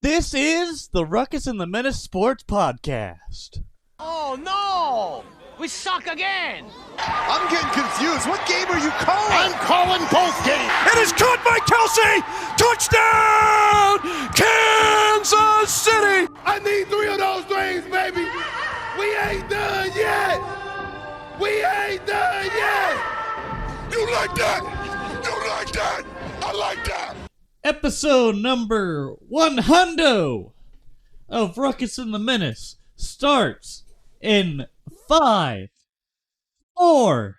This is the Ruckus and The Menace Sports Podcast. Oh no! We suck again! I'm getting confused. What game are you calling? I'm calling both games! It is caught by Kelsey! Touchdown! Kansas City! I need 3 of those things, baby! We ain't done yet! We ain't done yet! You like that? You like that? I like that! Episode number 100 of Ruckus and The Menace starts in 5, 4,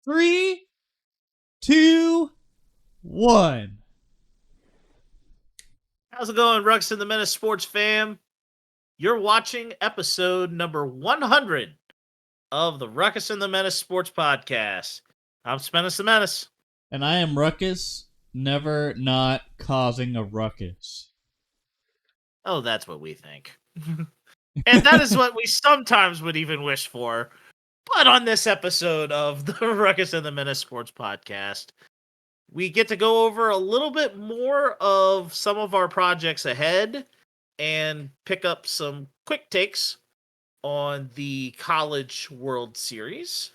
3, 2, 1. How's it going, Ruckus and The Menace sports fam? You're watching episode number 100 of the Ruckus and The Menace sports podcast. I'm Menace the Menace. And I am Ruckus, never not causing a ruckus. Oh, that's what we think. And that is what we sometimes would even wish for. But on this episode of the Ruckus and The Menace sports podcast, we get to go over a little bit more of some of our projects ahead and pick up some quick takes on the College World Series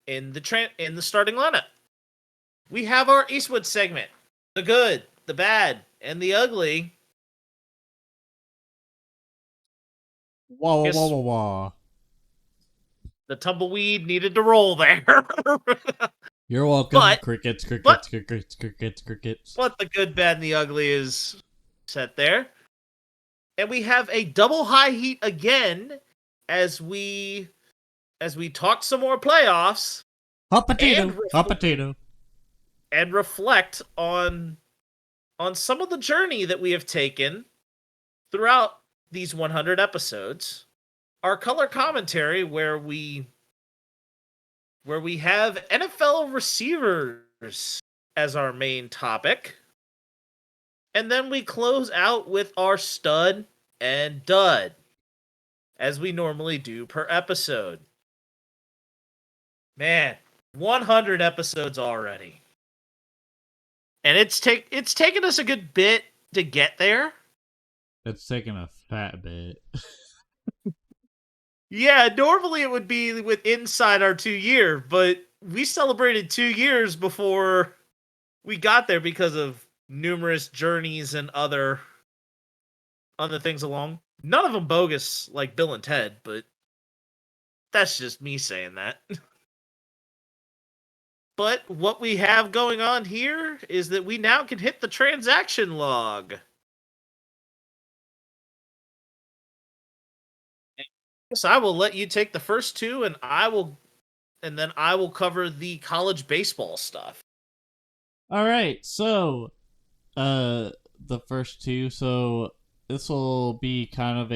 in the starting lineup. We have our Eastwood segment, the good, the bad, and the ugly. Wah, wah, wah, wah, wah. The tumbleweed needed to roll there. You're welcome. But- crickets. But the good, bad, and the ugly is set there. And we have a double high heat again as we talk some more playoffs Hot potato. And- Hot potato. and reflect on some of the journey that we have taken throughout these 100 episodes. Our color commentary where we have NFL receivers as our main topic. And then we close out with our stud and dud, as we normally do per episode. Man, 100 episodes already. And it's taken us a good bit to get there. It's taking a fat bit. Yeah, normally it would be with inside our 2-year, but we celebrated 2 years before we got there because of numerous journeys and other things along. None of them bogus like Bill and Ted, but that's just me saying that. But what we have going on here is that we now can hit the transaction log. So I will let you take the first two, and then I will cover the college baseball stuff. All right, so the first two. So this will be kind of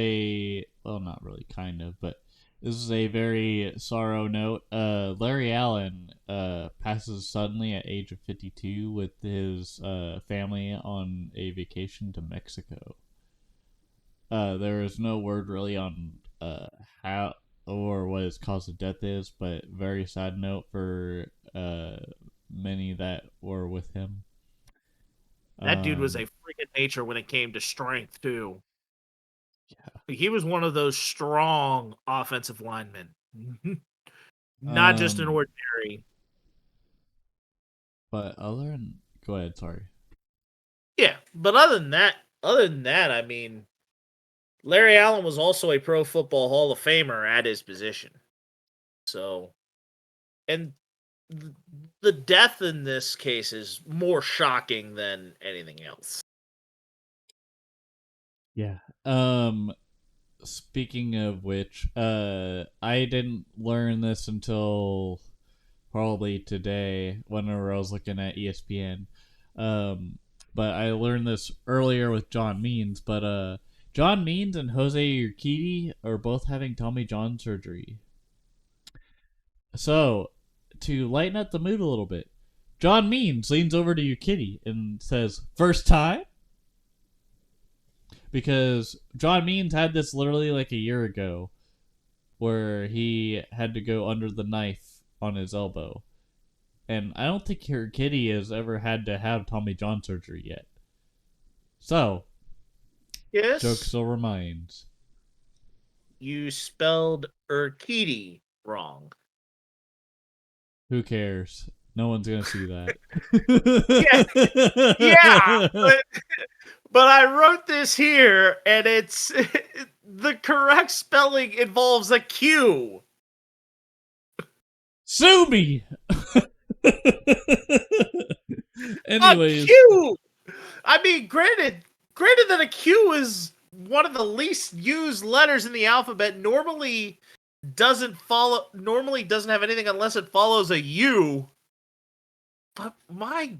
not really kind of, but this is a very sorrow note. Larry Allen passes suddenly at age of 52 with his family on a vacation to Mexico. There is no word really on how or what his cause of death is, but very sad note for many that were with him. That dude was a freaking nature when it came to strength, too. Yeah. He was one of those strong offensive linemen. Not just an ordinary. But go ahead, sorry. Yeah, but other than that, I mean, Larry Allen was also a Pro Football Hall of Famer at his position. So, and the death in this case is more shocking than anything else. Yeah. Speaking of which, I didn't learn this until probably today whenever I was looking at ESPN. But I learned this earlier with John Means, but John Means and Jose Urquidy are both having Tommy John surgery. So, to lighten up the mood a little bit, John Means leans over to Urquidy and says, "First time?" Because John Means had this literally like a year ago, where he had to go under the knife on his elbow. And I don't think Urquidy has ever had to have Tommy John surgery yet. So, Joke still remains. You spelled Urquidy wrong. Who cares? No one's gonna see that. Yeah, but I wrote this here, and it's the correct spelling involves a Q. Sue me. Anyways, A Q. I mean, granted that a Q is one of the least used letters in the alphabet. Normally doesn't have anything unless it follows a U. But my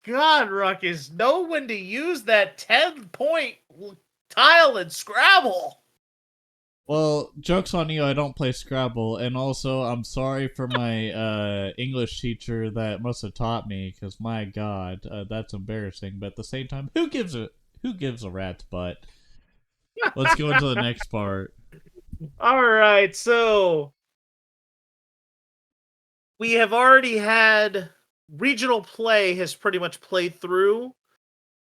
God, Ruckus, know when to use that 10-point tile in Scrabble. well, joke's on you. I don't play Scrabble, and also I'm sorry for my English teacher that must have taught me. Because my God, that's embarrassing. But at the same time, who gives a rat's butt? Let's go into the next part. All right, so we have already had regional play has pretty much played through,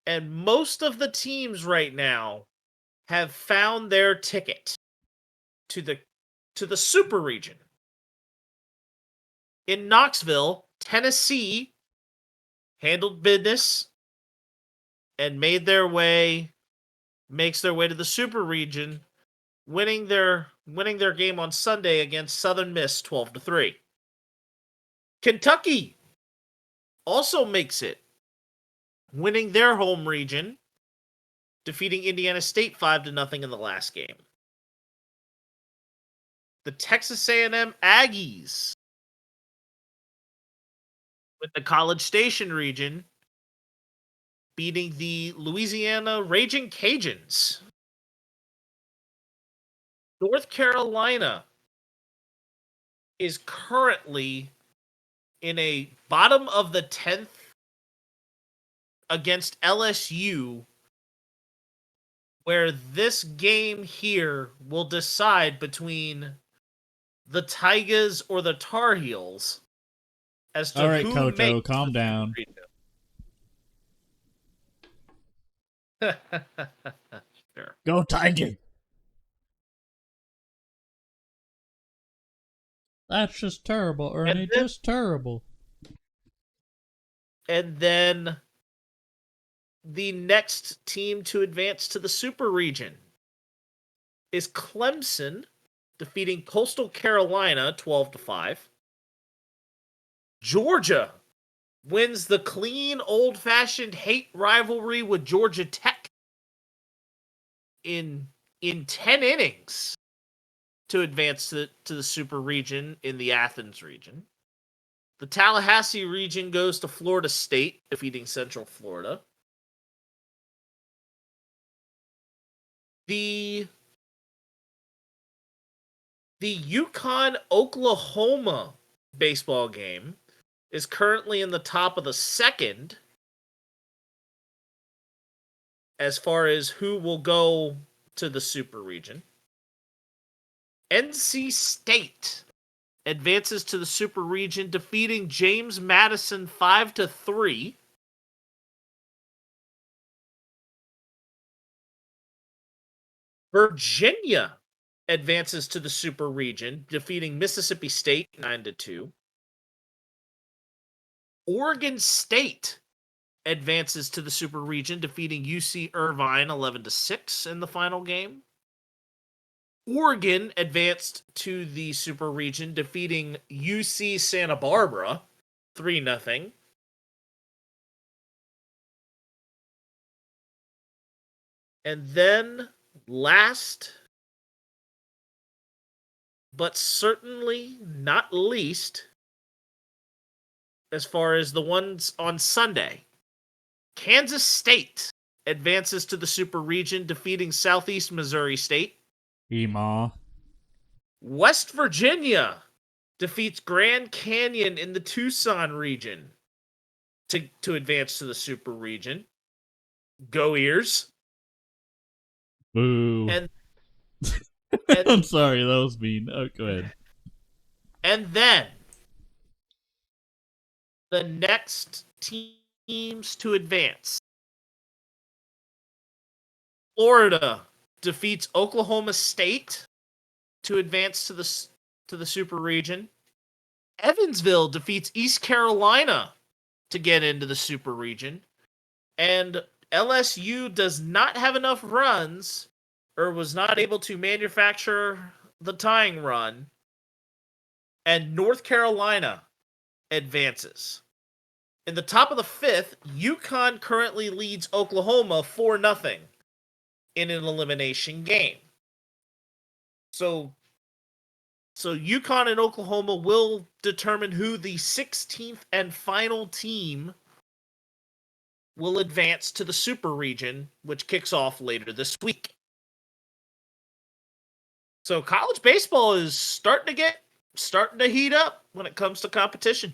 and most of the teams right now have found their ticket to the super region. In Knoxville, Tennessee handled business and makes their way to the super region, winning their game on Sunday against Southern Miss 12-3. Kentucky also makes it, winning their home region, defeating Indiana State 5-0 in the last game. The Texas A&M Aggies with the College Station region beating the Louisiana Raging Cajuns. North Carolina is currently in a bottom of the 10th against LSU, where this game here will decide between the Tigers or the Tar Heels as to All right, who Coach O, makes calm the down. Sure. Go Tigers. That's just terrible, Ernie. Just terrible. And then the next team to advance to the Super Region is Clemson, defeating Coastal Carolina 12-5. Georgia wins the clean, old-fashioned hate rivalry with Georgia Tech in 10 innings to advance to the Super Region in the Athens region. The Tallahassee region goes to Florida State, defeating Central Florida. The Yukon-Oklahoma baseball game is currently in the top of the second as far as who will go to the Super Region. NC State advances to the Super Region, defeating James Madison 5-3. Virginia advances to the Super Region, defeating Mississippi State 9-2. Oregon State advances to the Super Region, defeating UC Irvine 11-6 in the final game. Oregon advanced to the Super Region, defeating UC Santa Barbara 3-0. And then last but certainly not least, as far as the ones on Sunday, Kansas State advances to the Super Region, defeating Southeast Missouri State. Ema. West Virginia defeats Grand Canyon in the Tucson region to advance to the Super Region. Go Ears. Boo. And I'm sorry, that was mean. Oh, go ahead. And then the next teams to advance Florida defeats Oklahoma State to advance to the Super Region. Evansville defeats East Carolina to get into the Super Region. And LSU does not have enough runs, or was not able to manufacture the tying run. And North Carolina advances. In the top of the fifth, UConn currently leads Oklahoma 4-0 in an elimination game. So UConn and Oklahoma will determine who the 16th and final team will advance to the Super Region, which kicks off later this week. So college baseball is starting to heat up when it comes to competition.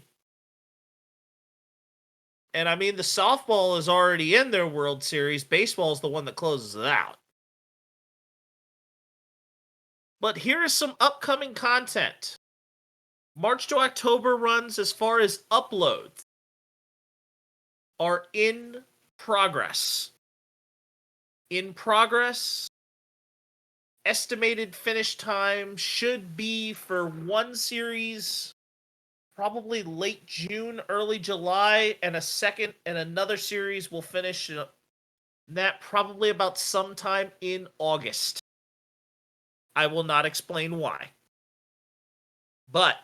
And I mean, the softball is already in their World Series. Baseball is the one that closes it out. But here is some upcoming content. March to October runs as far as uploads are in progress. In progress. Estimated finish time should be for one series probably late June, early July, and another series will finish that probably about sometime in August. I will not explain why. But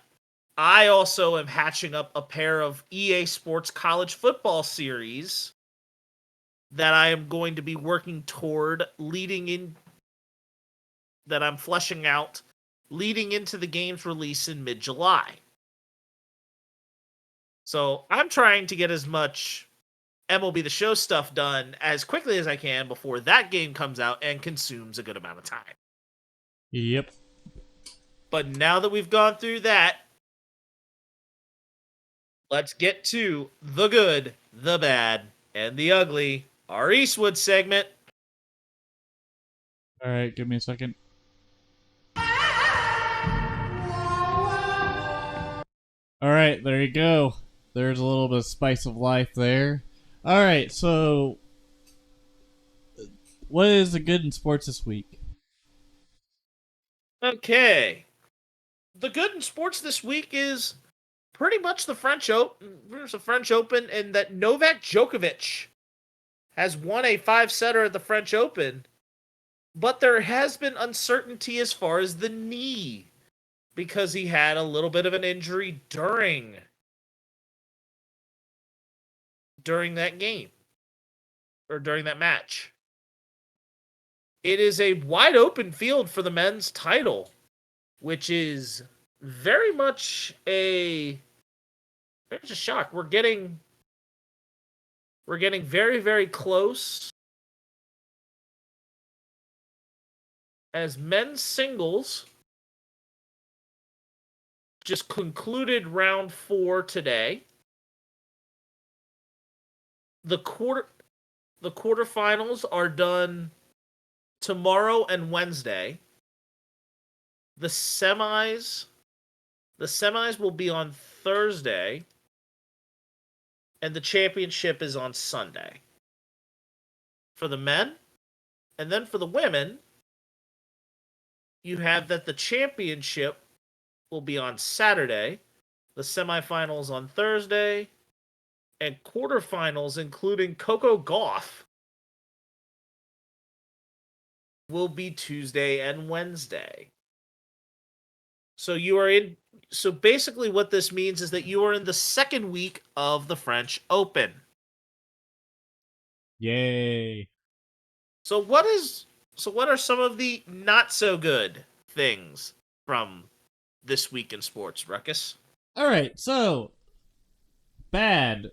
I also am hatching up a pair of EA Sports college football series that I am going to be working toward that I'm fleshing out leading into the game's release in mid-July. So I'm trying to get as much MLB The Show stuff done as quickly as I can before that game comes out and consumes a good amount of time. Yep. But now that we've gone through that, let's get to the good, the bad, and the ugly, our Eastwood segment. All right, give me a second. All right, there you go. There's a little bit of spice of life there. All right, so what is the good in sports this week? Okay. The good in sports this week is pretty much the French Open. There's a French Open, and that Novak Djokovic has won a 5-setter at the French Open, but there has been uncertainty as far as the knee because he had a little bit of an injury during that game or during that match. It is a wide open field for the men's title, which is very much a shock. We're getting very, very close. As men's singles just concluded round 4 today. The quarterfinals are done tomorrow and Wednesday. The semis will be on Thursday, and the championship is on Sunday for the men. And then for the women, you have that the championship will be on Saturday, the semifinals on Thursday, and quarterfinals, including Coco Gauff, will be Tuesday and Wednesday. So so basically what this means is that you are in the second week of the French Open. Yay. So what are some of the not so good things from this week in sports, Ruckus? All right, so bad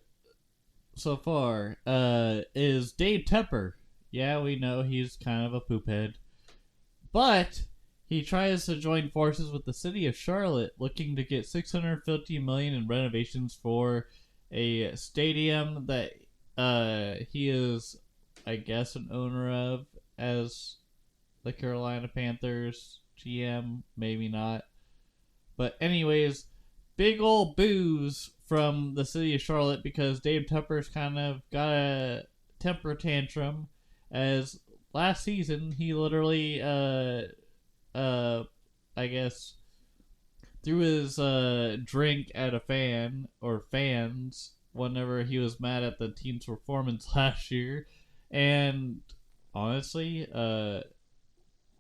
so far is Dave Tepper. Yeah, we know he's kind of a poophead, but he tries to join forces with the city of Charlotte, looking to get $650 million in renovations for a stadium that he is, I guess, an owner of as the Carolina Panthers GM, maybe not. But anyways, big old boos from the city of Charlotte because Dave Tepper's kind of got a temper tantrum as last season he literally I guess threw his drink at a fan or fans whenever he was mad at the team's performance last year. And honestly, I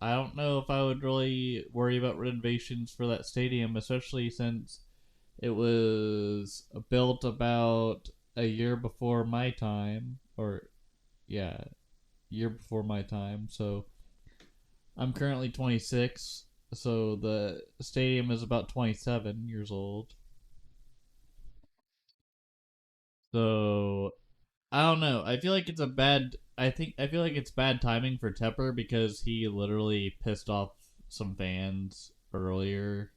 don't know if I would really worry about renovations for that stadium, especially since it was built about a year before my time, or yeah, year before my time. So I'm currently 26, so the stadium is about 27 years old. So I don't know. I feel like it's a bad. I feel like it's bad timing for Tepper because he literally pissed off some fans earlier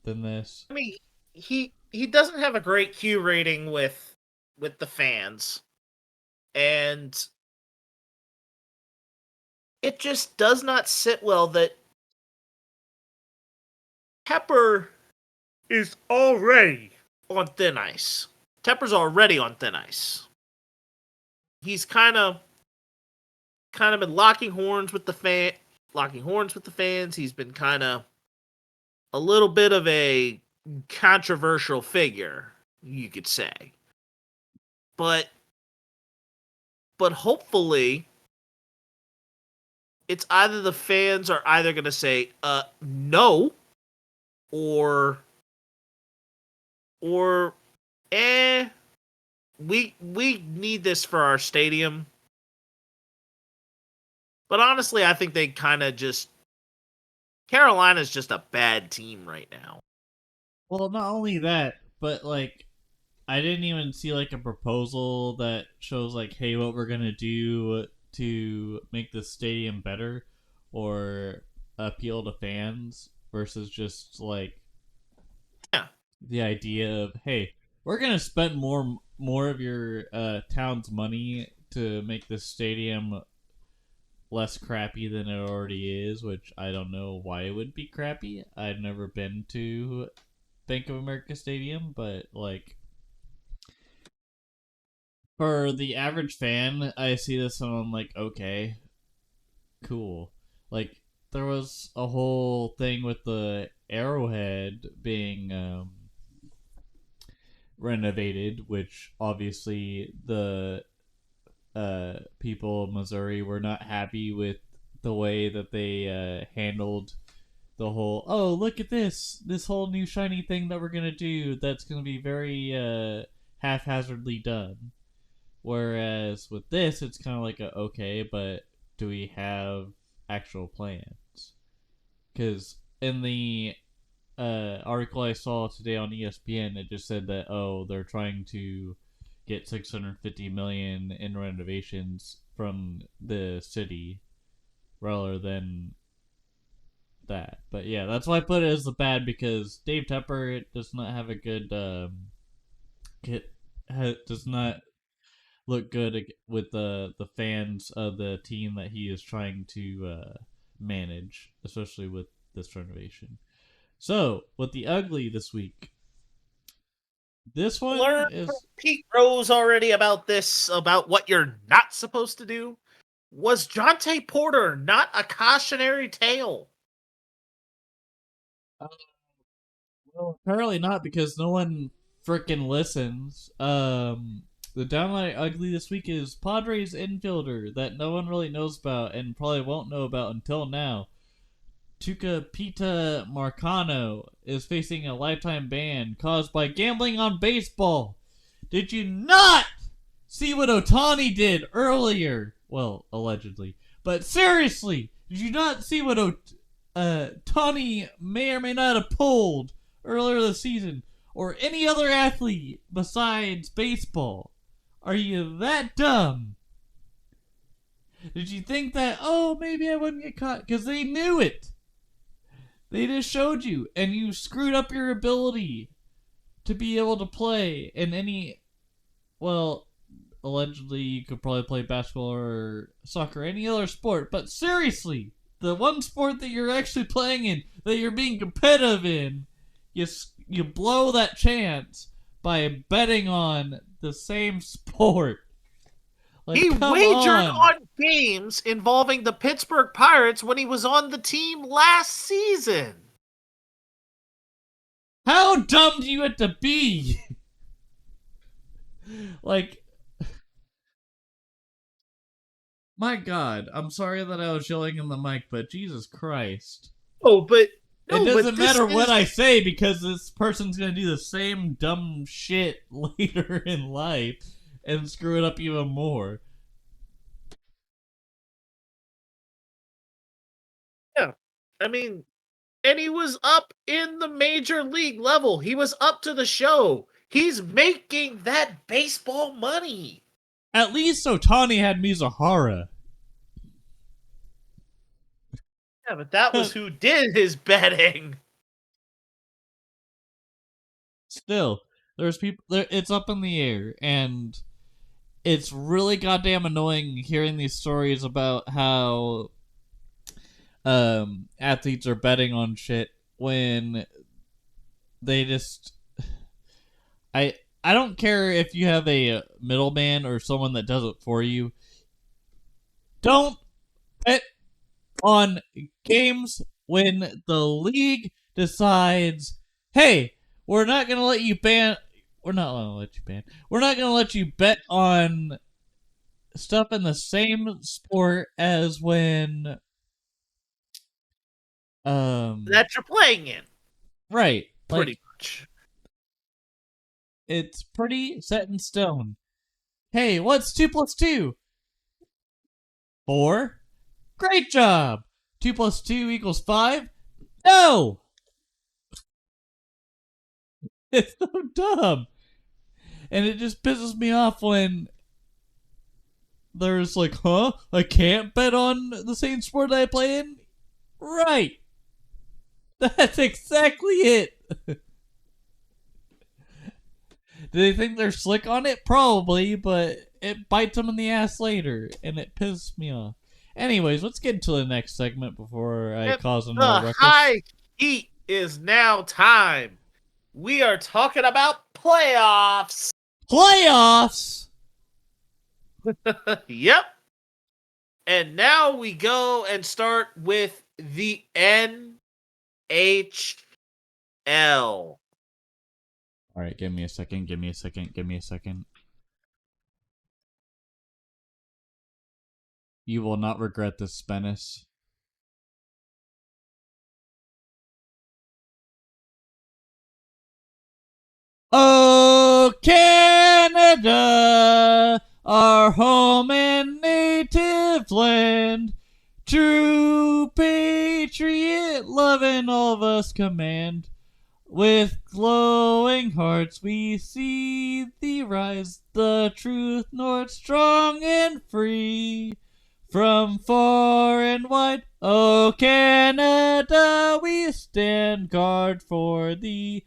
than this. I mean, he doesn't have a great Q rating with the fans, and it just does not sit well that Tepper is already on thin ice. Tepper's already on thin ice. He's kind of been locking horns with the fans. He's been kind of a little bit of a controversial figure, you could say. But hopefully it's either the fans are either going to say no or we need this for our stadium. But honestly, I think they kind of just Carolina's just a bad team right now. Well, not only that, but like I didn't even see like a proposal that shows like, hey, what we're gonna do to make the stadium better or appeal to fans versus just like Yeah. the idea of, hey, we're gonna spend more of your town's money to make this stadium less crappy than it already is, which I don't know why it would be crappy. I've never been to Bank of America Stadium, but like for the average fan, I see this and I'm like, okay, cool. Like there was a whole thing with the Arrowhead being renovated, which obviously the people of Missouri were not happy with the way that they handled the whole, oh, look at this whole new shiny thing that we're gonna do that's gonna be very haphazardly done. Whereas with this, it's kind of like a, okay, but do we have actual plans? Because in the article I saw today on ESPN, it just said that, oh, they're trying to get 650 million in renovations from the city rather than that. But yeah, that's why I put it as the bad, because Dave Tepper does not have a good does not look good with the fans of the team that he is trying to manage, especially with this renovation. So, with the ugly this week, this one Learn is from Pete Rose already about this, about what you're not supposed to do. Was Jonte Porter not a cautionary tale? well, apparently not, because no one freaking listens. The downright ugly this week is Padres infielder that no one really knows about and probably won't know about until now. Tucupita Marcano is facing a lifetime ban caused by gambling on baseball. Did you not see what Otani did earlier? Well, allegedly. But seriously, did you not see what Otani may or may not have pulled earlier this season? Or any other athlete besides baseball? Are you that dumb? Did you think that, oh, maybe I wouldn't get caught? Because they knew it. They just showed you, and you screwed up your ability to be able to play in any, well, allegedly you could probably play basketball or soccer or any other sport, but seriously, the one sport that you're actually playing in, that you're being competitive in, you blow that chance by betting on the same sport. Like, He come wagered on. on games involving the Pittsburgh Pirates when he was on the team last season. How dumb do you have to be? Like, my God, I'm sorry that I was yelling in the mic, but Jesus Christ. It It doesn't matter what I say because this person's gonna do the same dumb shit later in life and screw it up even more. Yeah. I mean, and he was up in the major league level. He was up to the show. He's making that baseball money. At least Otani had Mizuhara. Yeah, but that was who did his betting. Still, there's people there, it's up in the air, and it's really goddamn annoying hearing these stories about how athletes are betting on shit when they just I don't care if you have a middleman or someone that does it for you. Don't bet on games when the league decides, hey, we're not gonna let you ban. We're not gonna let you ban. We're not gonna let you bet on stuff in the same sport as when That you're playing in. right, Pretty like much. it's pretty set in stone. Hey, what's 2 plus 2? 4. Great job. 2 plus 2 equals 5. No. It's so dumb. And it just pisses me off when there's like, huh? I can't bet on the same sport I play in? Right. That's exactly it. Do they think they're slick on it? Probably, but it bites them in the ass later, and it pisses me off. Anyways, let's get into the next segment before I cause another The ruckus. high heat is now time. We are talking about playoffs. Playoffs! Yep. And now we go and start with the NHL. Alright, give me a second. You will not regret this, Menace. Oh, Canada, our home and native land, true patriot loving all of us command. With glowing hearts we see thee rise, the truth north strong and free. From far and wide, oh Canada, we stand guard for thee.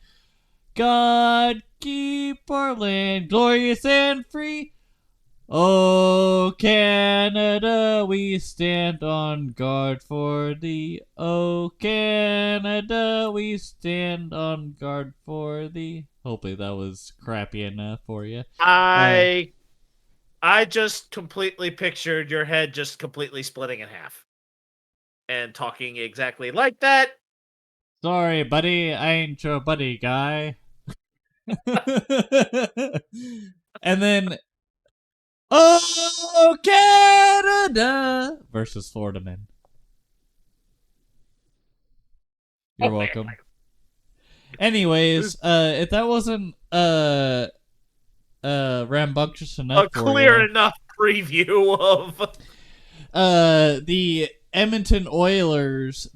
God keep our land glorious and free. Oh Canada, we stand on guard for thee. Oh Canada, we stand on guard for thee. Hopefully that was crappy enough for you. I just completely pictured your head just completely splitting in half. And talking exactly like that. Sorry, buddy, I ain't your buddy guy. And then oh, Canada versus Florida men. You're welcome. Anyways, if that wasn't rambunctious enough A clear enough preview of the Edmonton Oilers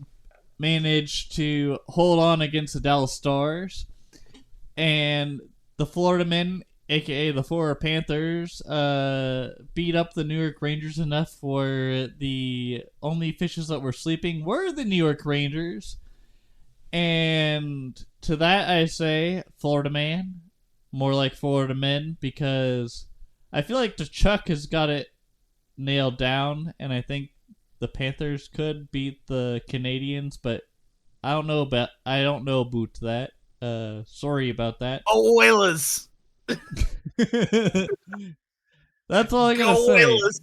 managed to hold on against the Dallas Stars, and the Florida men, aka the Florida Panthers, beat up the New York Rangers enough for the only fishes that were sleeping were the New York Rangers. And to that I say, Florida man, more like Florida men, because I feel like the Chuck has got it nailed down, and I think the Panthers could beat the Canadians, but I don't know about that. Sorry about that. Oilers. That's all I gotta Go say. Oilers.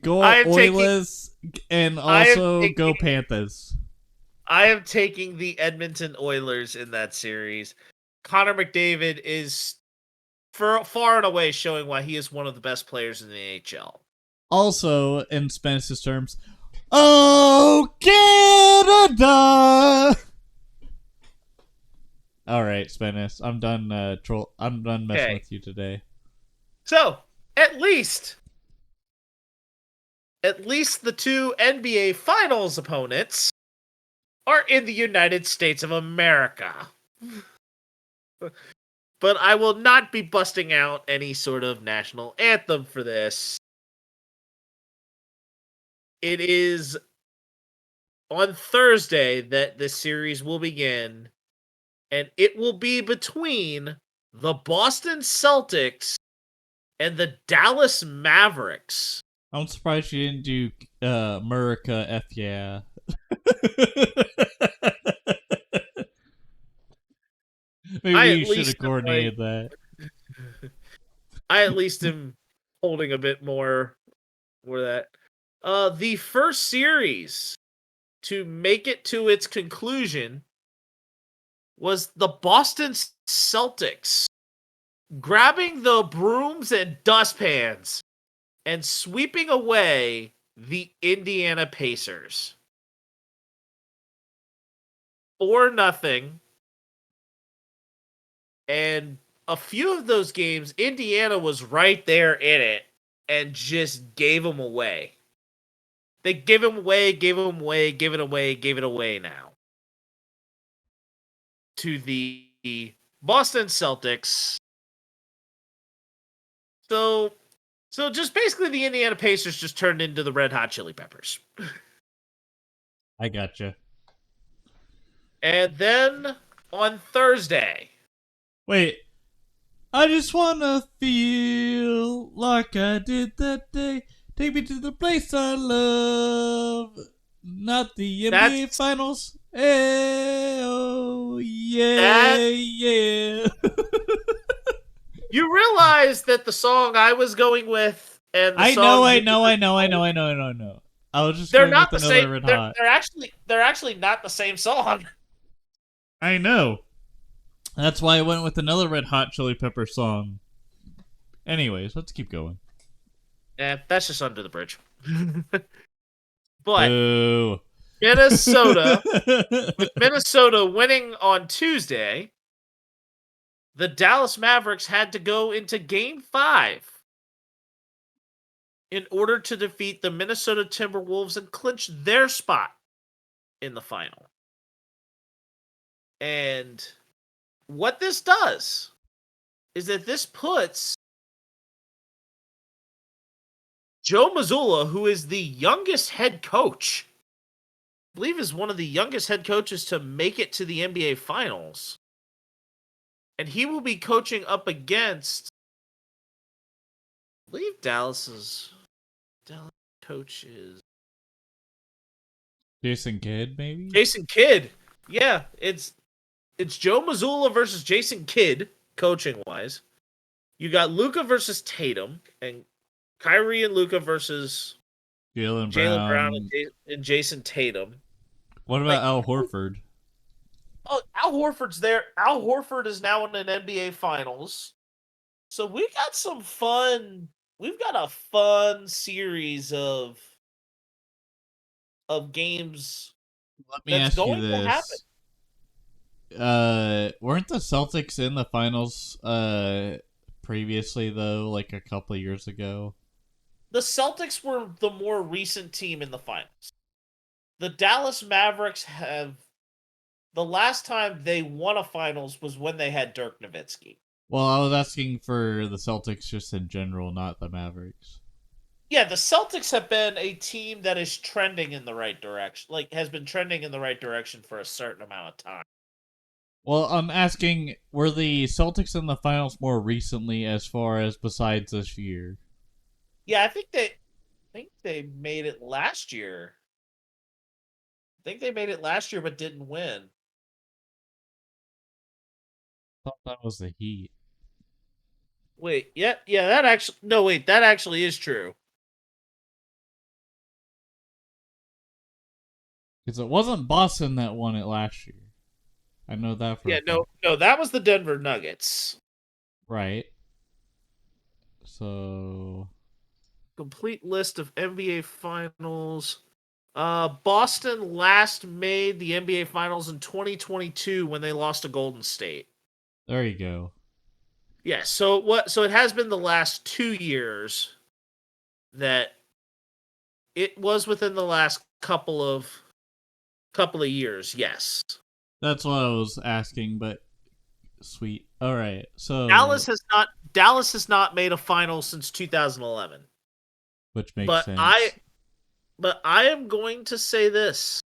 Go I am taking- Oilers and I am also go taking- Panthers. I am taking the Edmonton Oilers in that series. Connor McDavid is far and away showing why he is one of the best players in the NHL. Also, in Spanish terms, oh Canada! All right, Spanish. I'm done. I'm done messing Okay. with you today. So, at least the two NBA Finals opponents are in the United States of America. But I will not be busting out any sort of national anthem for this. It is on Thursday that this series will begin, and it will be between the Boston Celtics and the Dallas Mavericks. I'm surprised you didn't do America F yeah. Maybe you should have coordinated that. I at least am holding a bit more for that. The first series to make it to its conclusion was the Boston Celtics grabbing the brooms and dustpans and sweeping away the Indiana Pacers. 4-0. And a few of those games, Indiana was right there in it and just gave them away. They gave them away, gave it away now. To the Boston Celtics. So just basically the Indiana Pacers just turned into the Red Hot Chili Peppers. I gotcha. And then on Thursday. Wait. I just wanna feel like I did that day. Take me to the place I love. Not the NBA Finals. Oh, yeah, yeah. You realize that the song I was going with and the I song know. I was just they're going not with the another same. Red Hot. They're actually not the same song. I know. That's why I went with another Red Hot Chili Pepper song. Anyways, let's keep going. Yeah, that's just under the bridge. But Boo. Minnesota, with Minnesota winning on Tuesday, the Dallas Mavericks had to go into Game 5 in order to defeat the Minnesota Timberwolves and clinch their spot in the final. And what this does is that this puts Joe Mazzulla, who is the youngest head coach, I believe is one of the youngest head coaches to make it to the NBA Finals. And he will be coaching up against, I believe Dallas coach is Jason Kidd, maybe? Jason Kidd. Yeah, it's Joe Mazzulla versus Jason Kidd, coaching wise. You got Luka versus Tatum, and Kyrie and Luka versus Jaylen Jaylen Brown Brown. and Jason Tatum. What about Al Horford? Oh, Al Horford's there. Al Horford is now in an NBA Finals. So we got some fun. We've got a fun series of games. Let me that's ask going you to happen. this. Weren't the Celtics in the finals previously though, like a couple of years ago? The Celtics were the more recent team in the finals. The Dallas Mavericks have the last time they won a finals was when they had Dirk Nowitzki. Well, I was asking for the Celtics just in general, not the Mavericks. Yeah, the Celtics have been a team that is trending in the right direction. Like, has been trending in the right direction for a certain amount of time. Well, I'm asking, were the Celtics in the finals more recently as far as besides this year? Yeah, I think they made it last year. I think they made it last year but didn't win. I thought that was the Heat. Wait, yeah, that actually no, wait, that actually is true. Because it wasn't Boston that won it last year. I know that for a Yeah, fact. no, that was the Denver Nuggets. Right. So Complete list of NBA Finals. Boston last made the NBA Finals in 2022 when they lost to Golden State. there you go. Yeah, so it has been the last 2 years that it was within the last couple of years, yes. That's what I was asking, but sweet. All right. So Dallas has not made a final since 2011. which makes But I sense. but I am going to say this.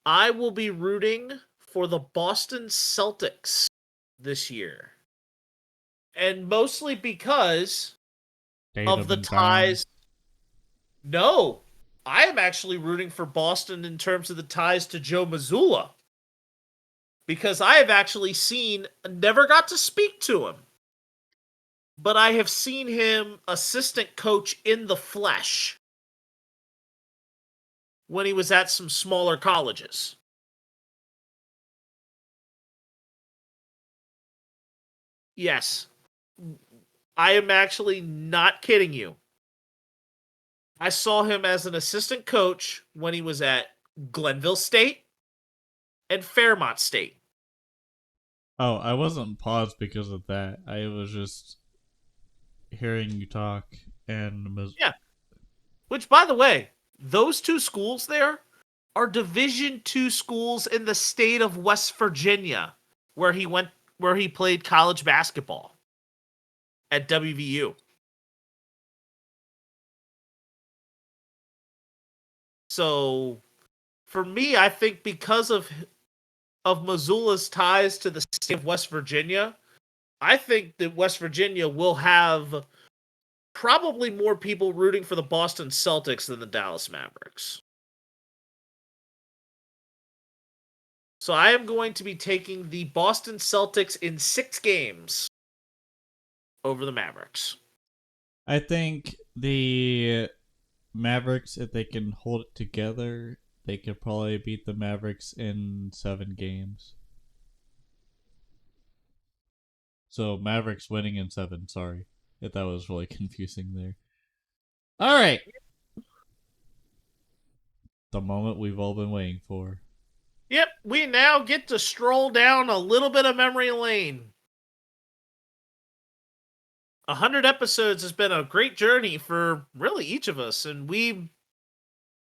I will be rooting for the Boston Celtics this year. And mostly because of Tatum the and Brown. ties. No, I am actually rooting for Boston in terms of the ties to Joe Mazzulla. Because I have actually never got to speak to him, but I have seen him assistant coach in the flesh when he was at some smaller colleges. Yes, I am actually not kidding you. I saw him as an assistant coach when he was at Glenville State and Fairmont State. Oh, I wasn't paused because of that. I was just hearing you talk and Yeah, which, by the way, those two schools there are Division II schools in the state of West Virginia, where he played college basketball at WVU. So, for me, I think because of Missoula's ties to the state of West Virginia, I think that West Virginia will have probably more people rooting for the Boston Celtics than the Dallas Mavericks. So I am going to be taking the Boston Celtics in 6 games over the Mavericks. I think the Mavericks, if they can hold it together, they could probably beat the Mavericks in 7 games. So Mavericks winning in 7, sorry. If that was really confusing there. Alright. The moment we've all been waiting for. Yep, we now get to stroll down a little bit of memory lane. 100 episodes has been a great journey for really each of us, and we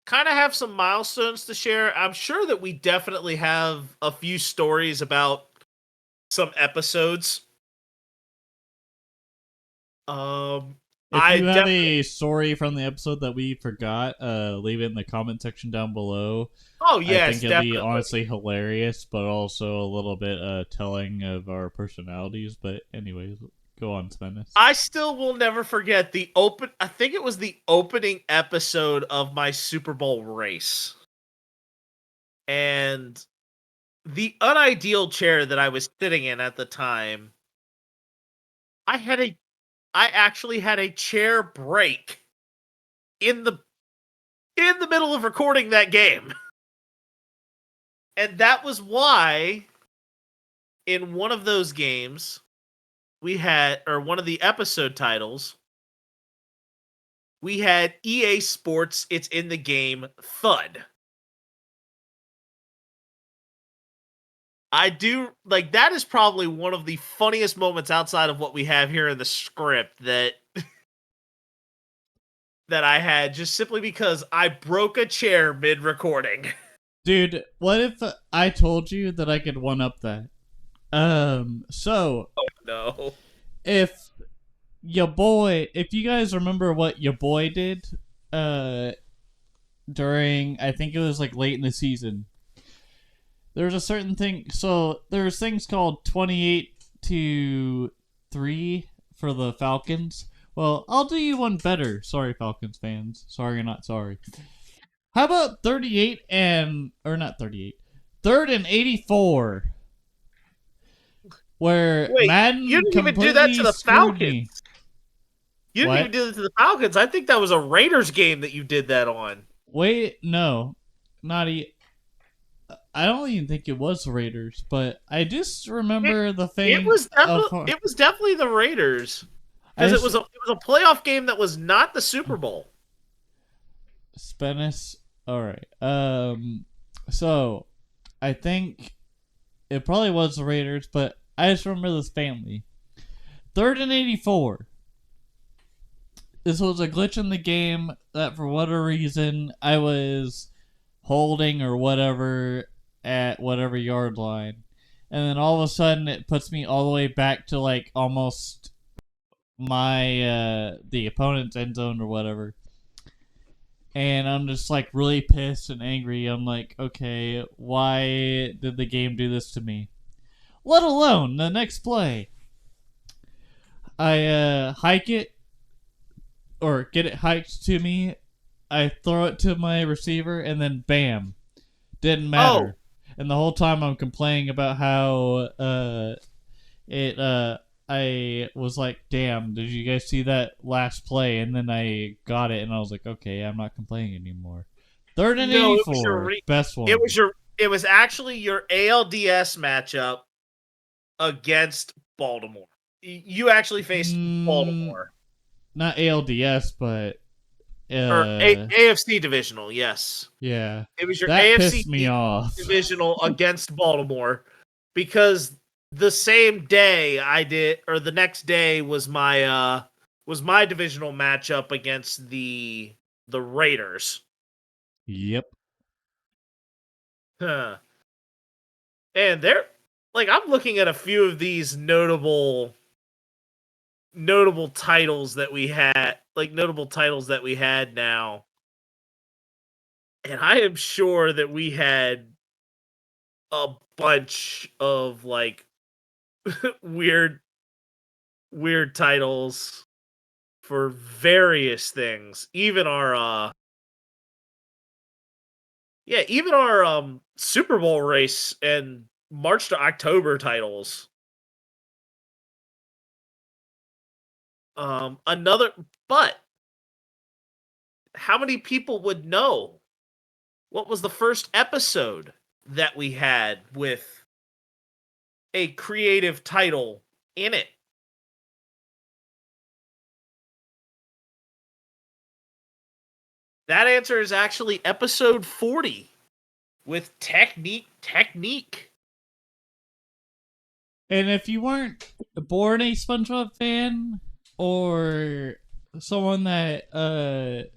kind of have some milestones to share. I'm sure that we definitely have a few stories about some episodes. If I you have definitely. a story from the episode that we forgot, leave it in the comment section down below. Oh I think yes, it'll be definitely. honestly hilarious, but also a little bit telling of our personalities. But anyways, go on, Menace. I still will never forget the open. I think it was the opening episode of my Super Bowl race, and the unideal chair that I was sitting in at the time. I had a. I actually had a chair break in the middle of recording that game, and that was why in one of those games we had, or one of the episode titles, we had EA Sports, it's in the game, Thud. I do, like, that is probably one of the funniest moments outside of what we have here in the script that that I had, just simply because I broke a chair mid-recording. Dude, what if I told you that I could one up that? So No. if if you guys remember what your boy did, during, I think it was like late in the season, there's a certain thing. So there's things called 28-3 for the Falcons. Well, I'll do you one better. Sorry, Falcons fans. Sorry or not sorry. How about 38 and, or not 38, 3rd and 84? where Wait, Madden you didn't even do that completely to the screwed me. Falcons. You didn't What? even do that to the Falcons. I think that was a Raiders game that you did that on. Wait, no, not I don't even think it was the Raiders, but I just remember the thing. It was definitely the Raiders because it was a playoff game that was not the Super Bowl. Spanish. All right. So I think it probably was the Raiders, but I just remember this family. 3rd and 84. This was a glitch in the game that for whatever reason I was holding or whatever at whatever yard line. And then all of a sudden it puts me all the way back to like almost my the opponent's end zone or whatever. And I'm just like really pissed and angry. I'm like, okay, why did the game do this to me? Let alone the next play. I hike it or get it hiked to me. I throw it to my receiver and then bam. Didn't matter. And the whole time I'm complaining about how I was like, damn, did you guys see that last play? And then I got it and I was like, okay, I'm not complaining anymore. 3rd and 84. Best one. It was actually your ALDS matchup against Baltimore. You actually faced Baltimore. Not ALDS, but AFC divisional, yes. Yeah. It was your that AFC pissed me off. divisional against Baltimore because the same day the next day was my divisional matchup against the Raiders. Yep. Huh. And they're like, I'm looking at a few of these notable titles that we had, now. And I am sure that we had a bunch of like weird titles for various things. Even our Super Bowl race and March to October titles. But how many people would know what was the first episode that we had with a creative title in it? That answer is actually episode 40 with Technique. And if you weren't born a SpongeBob fan or someone that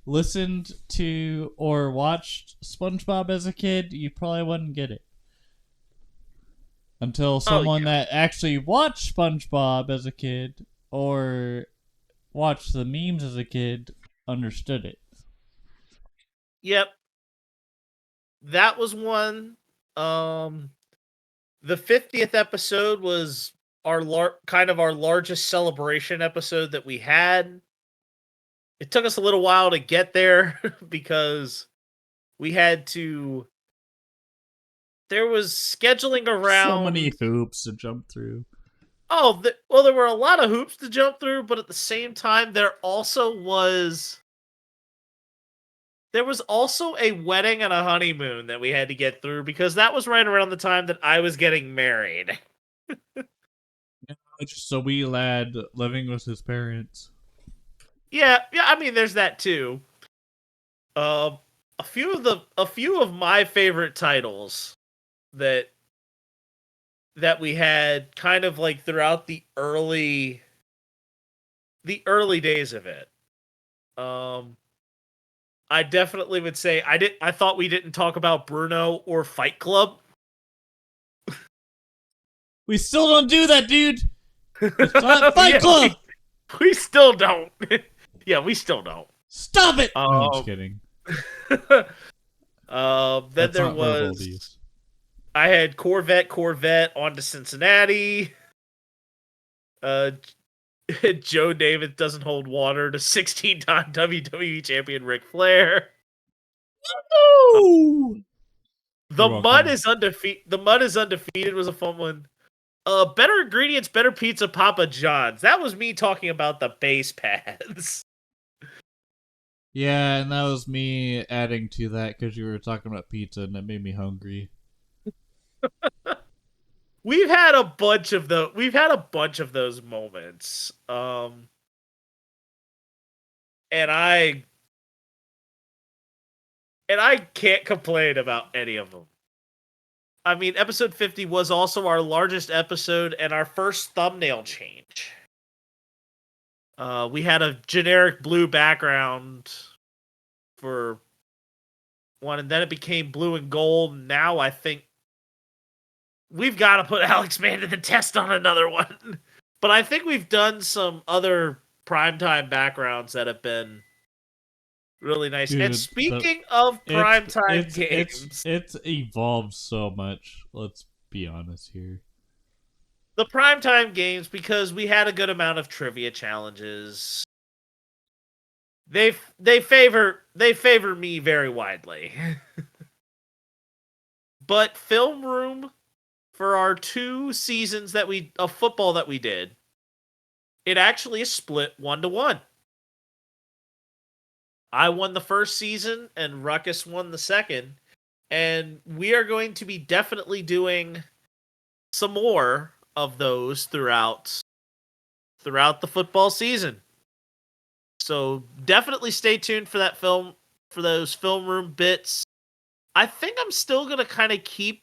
listened to or watched SpongeBob as a kid, you probably wouldn't get it. Until someone that actually watched SpongeBob as a kid or watched the memes as a kid understood it. Yep. That was one. The 50th episode was our largest celebration episode that we had. It took us a little while to get there because we had to. There was scheduling around. So many hoops to jump through. Oh, there were a lot of hoops to jump through, but at the same time, there was also a wedding and a honeymoon that we had to get through because that was right around the time that I was getting married. Just a wee lad living with his parents. Yeah, I mean, there's that too. A few of my favorite titles that we had kind of like throughout the early days of it. I definitely would say I thought we didn't talk about Bruno or Fight Club. We still don't do that, dude. It's not Fight Club. We still don't. Yeah, we still don't. Stop it. No, I'm just kidding. Then there was. I had Corvette on to Cincinnati. Joe Davis doesn't hold water to 16-time WWE champion Ric Flair. No! The Mud is undefeated was a fun one. Better ingredients, better pizza, Papa John's. That was me talking about the base pads. Yeah, and that was me adding to that because you were talking about pizza and it made me hungry. We've had a bunch of those moments. And I can't complain about any of them. I mean, episode 50 was also our largest episode and our first thumbnail change. We had a generic blue background for one, and then it became blue and gold. Now I think we've got to put Alex Mann to the test on another one. But I think we've done some other primetime backgrounds that have been really nice. Dude, and speaking of primetime games, it's evolved so much. Let's be honest here. the primetime games, because we had a good amount of trivia challenges, they favor me very widely. But film room for our 2 seasons of football that we did, it actually is split 1-1. I won the first season and Ruckus won the second, and we are going to be definitely doing some more of those throughout the football season. So definitely stay tuned for those film room bits. I think I'm still going to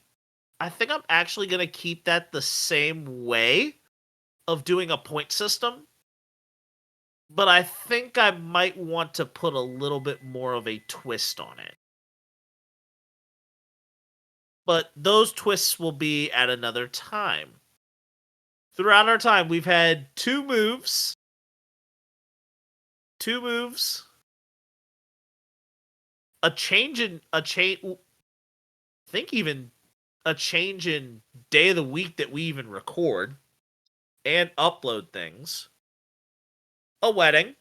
I'm actually going to keep that the same way of doing a point system. But I think I might want to put a little bit more of a twist on it. But those twists will be at another time. Throughout our time, we've had 2 moves. A change in day of the week that we even record and upload things. A wedding,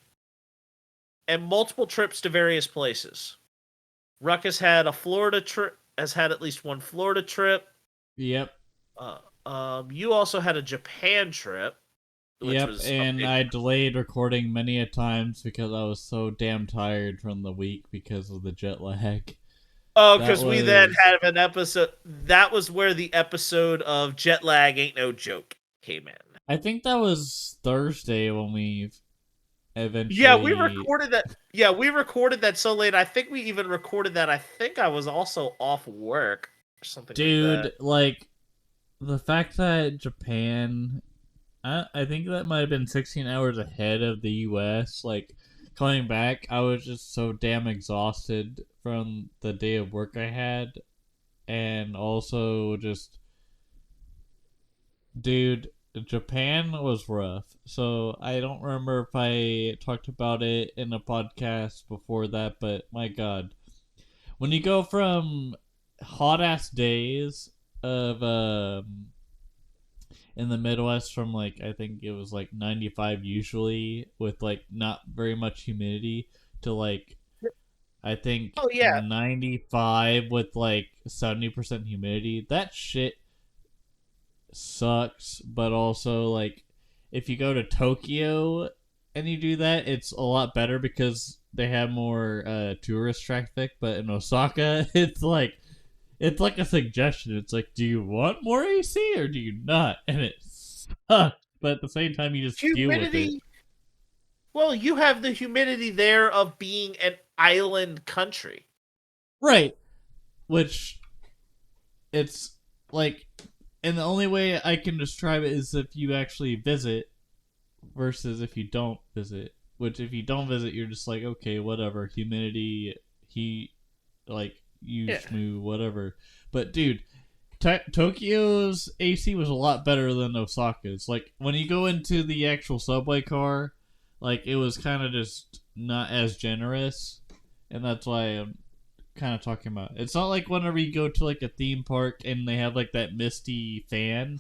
and multiple trips to various places. Ruckus had has had at least one Florida trip. Yep. You also had a Japan trip. Yep, and I delayed recording many a times because I was so damn tired from the week because of the jet lag. Oh, because we then had an episode. That was where the episode of Jet Lag Ain't No Joke came in. I think that was Thursday when we eventually... Yeah, we recorded that. Yeah, we recorded that so late. I think we even recorded that. I think I was also off work or something. Dude, like that. like the fact that Japan, I think that might have been 16 hours ahead of the U.S. Like coming back, I was just so damn exhausted from the day of work I had, and also just, dude, Japan was rough. So I don't remember if I talked about it in a podcast before that, but my God, when you go from hot ass days of in the Midwest from like I think it was like 95 usually with like not very much humidity to like I think 95 with like 70% humidity. That shit sucks, but also like if you go to Tokyo and you do that, it's a lot better because they have more tourist traffic, but in Osaka it's like a suggestion. It's like, do you want more AC or do you not? And it sucks, but at the same time you just deal with it. Well, you have the humidity there of being an island country. Right. Which it's like, and the only way I can describe it is if you actually visit versus if you don't visit. Which if you don't visit, you're just like, okay, whatever. Humidity, heat, like, shmoo, whatever. But dude, Tokyo's AC was a lot better than Osaka's. Like, when you go into the actual subway car, like, it was kind of just not as generous. And that's why I'm kind of talking about. It's not like whenever you go to, like, a theme park and they have, like, that misty fan.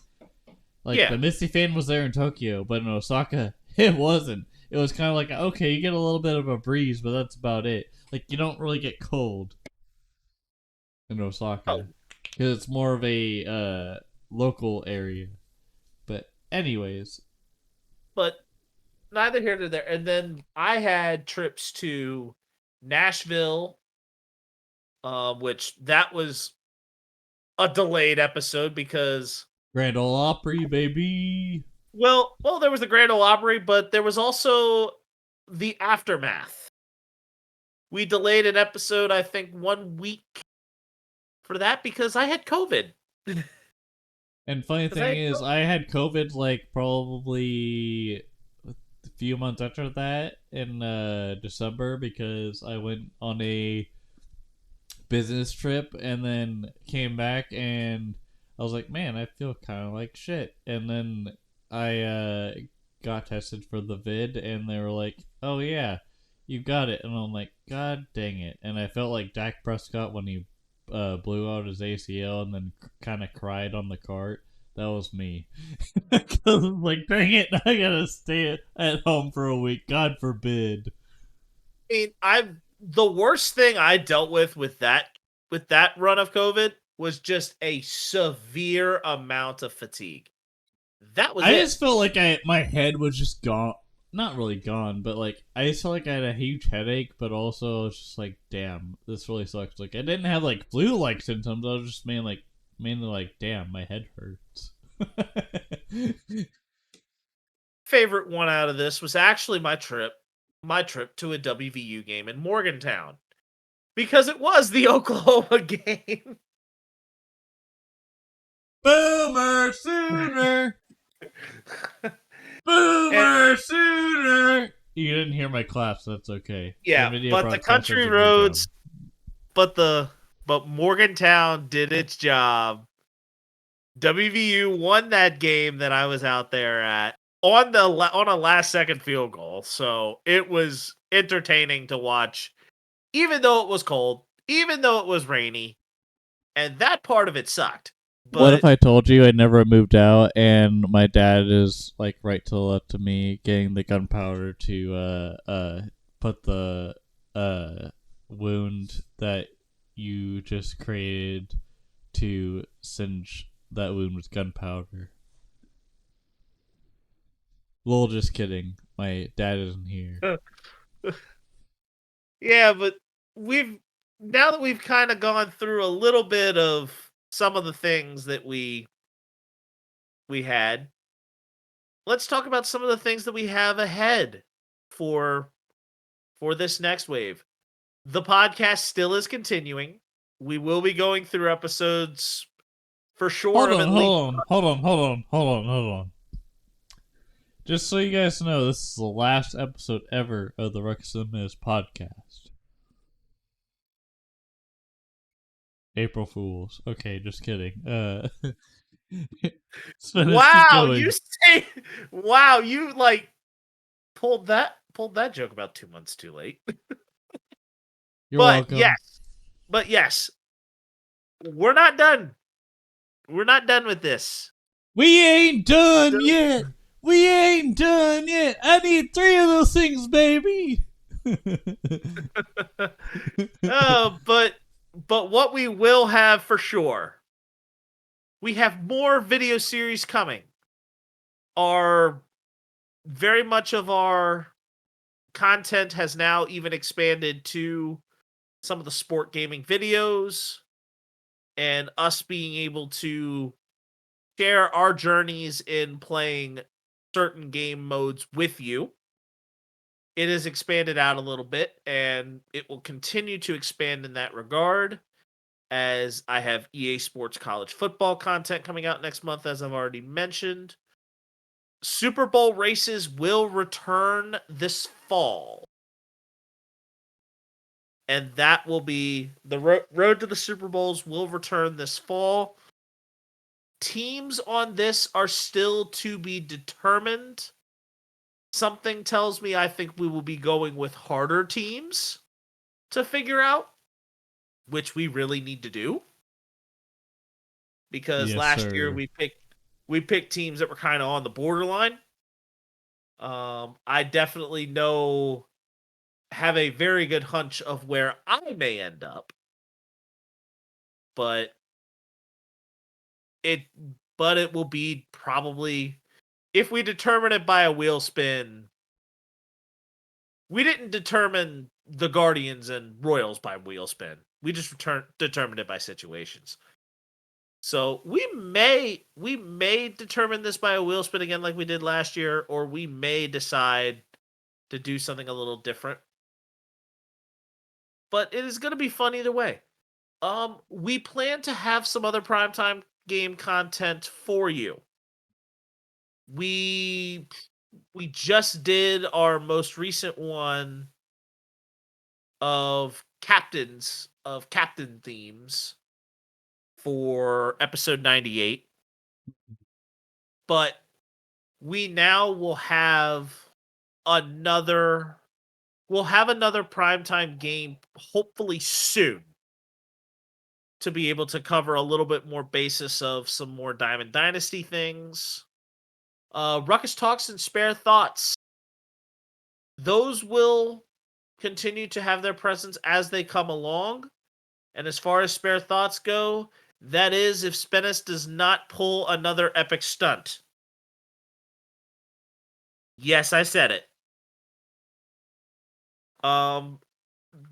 Like, the misty fan was there in Tokyo, but in Osaka, it wasn't. It was kind of like, okay, you get a little bit of a breeze, but that's about it. Like, you don't really get cold in Osaka. Because it's more of a local area. anyways. But neither here nor there. And then I had trips to Nashville, which that was a delayed episode because Grand Ole Opry, baby. well, there was the Grand Ole Opry, but there was also the aftermath. We delayed an episode, I think, 1 week for that because I had COVID. And funny 'Cause I thing had is, COVID. I had COVID like probably a few months after that in December because I went on a business trip and then came back and I was like, man, I feel kind of like shit. And then I got tested for the vid and they were like, oh yeah, you got it. And I'm like, god dang it. And I felt like Dak Prescott when he blew out his ACL and then kind of cried on the cart. That was me. Like, dang it, I gotta stay at home for a week. God forbid. I mean, the worst thing I dealt with that run of COVID was just a severe amount of fatigue. That was I it. just felt like my head was just gone. Not really gone, but like I just felt like I had a huge headache, but also I was just like, damn, this really sucks. Like I didn't have like flu-like symptoms. I was just mainly like, damn, my head hurts. Favorite one out of this was actually my trip to a WVU game in Morgantown because it was the Oklahoma game. Boomer Sooner, And Boomer Sooner. You didn't hear my claps. That's okay. yeah, NVIDIA but the broadcast does country a great job. roads, but Morgantown did its job. WVU won that game that I was out there at on a last second field goal. So it was entertaining to watch, even though it was cold, even though it was rainy, and that part of it sucked. What if But I told you I never moved out and my dad is like right to the left of me getting the gunpowder to put the wound that you just created to singe that wound with gunpowder? Lol, just kidding. My dad isn't here. yeah, but now that we've kind of gone through a little bit of some of the things that we had, let's talk about some of the things that we have ahead for this next wave. The podcast still is continuing. We will be going through episodes for sure of at least Hold on. Just so you guys know, this is the last episode ever of the Ruckus and The Menace podcast. April Fools. Okay, just kidding. Wow, you like pulled that joke about 2 months too late. You're welcome. But yes, we're not done. We're not done with this. We ain't done yet. We ain't done yet. I need 3 of those things, baby. But what we will have for sure, we have more video series coming. Very much of our content has now even expanded to some of the sport gaming videos and us being able to share our journeys in playing certain game modes with you. It has expanded out a little bit and it will continue to expand in that regard as I have EA Sports College football content coming out next month, as I've already mentioned. Super Bowl races will return this fall. And that will be the road to the Super Bowls will return this fall. Teams on this are still to be determined. Something tells me I think we will be going with harder teams to figure out, which we really need to do. Because Yes, last sir. year we picked teams that were kind of on the borderline. I definitely have a very good hunch of where I may end up. But it will be probably if we determine it by a wheel spin, we didn't determine the Guardians and Royals by wheel spin. We just determined it by situations. So we may determine this by a wheel spin again like we did last year, or we may decide to do something a little different. But it is going to be fun either way. We plan to have some other primetime game content for you. We just did our most recent one of captain themes for episode 98. But we now will have another primetime game hopefully soon to be able to cover a little bit more basis of some more Diamond Dynasty things. Ruckus Talks and Spare Thoughts. Those will continue to have their presence as they come along. And as far as Spare Thoughts go, that is if Spennis does not pull another epic stunt. Yes, I said it.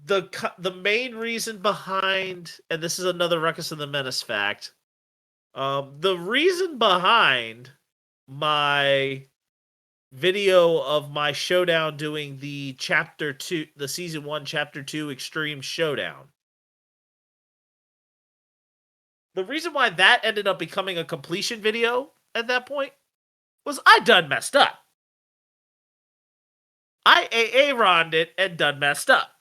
The main reason behind, and this is another Ruckus and the Menace fact, the reason behind my video of my showdown doing the season 1 chapter 2 extreme showdown, the reason why that ended up becoming a completion video at that point was I done messed up. I Ron'd it and done messed up.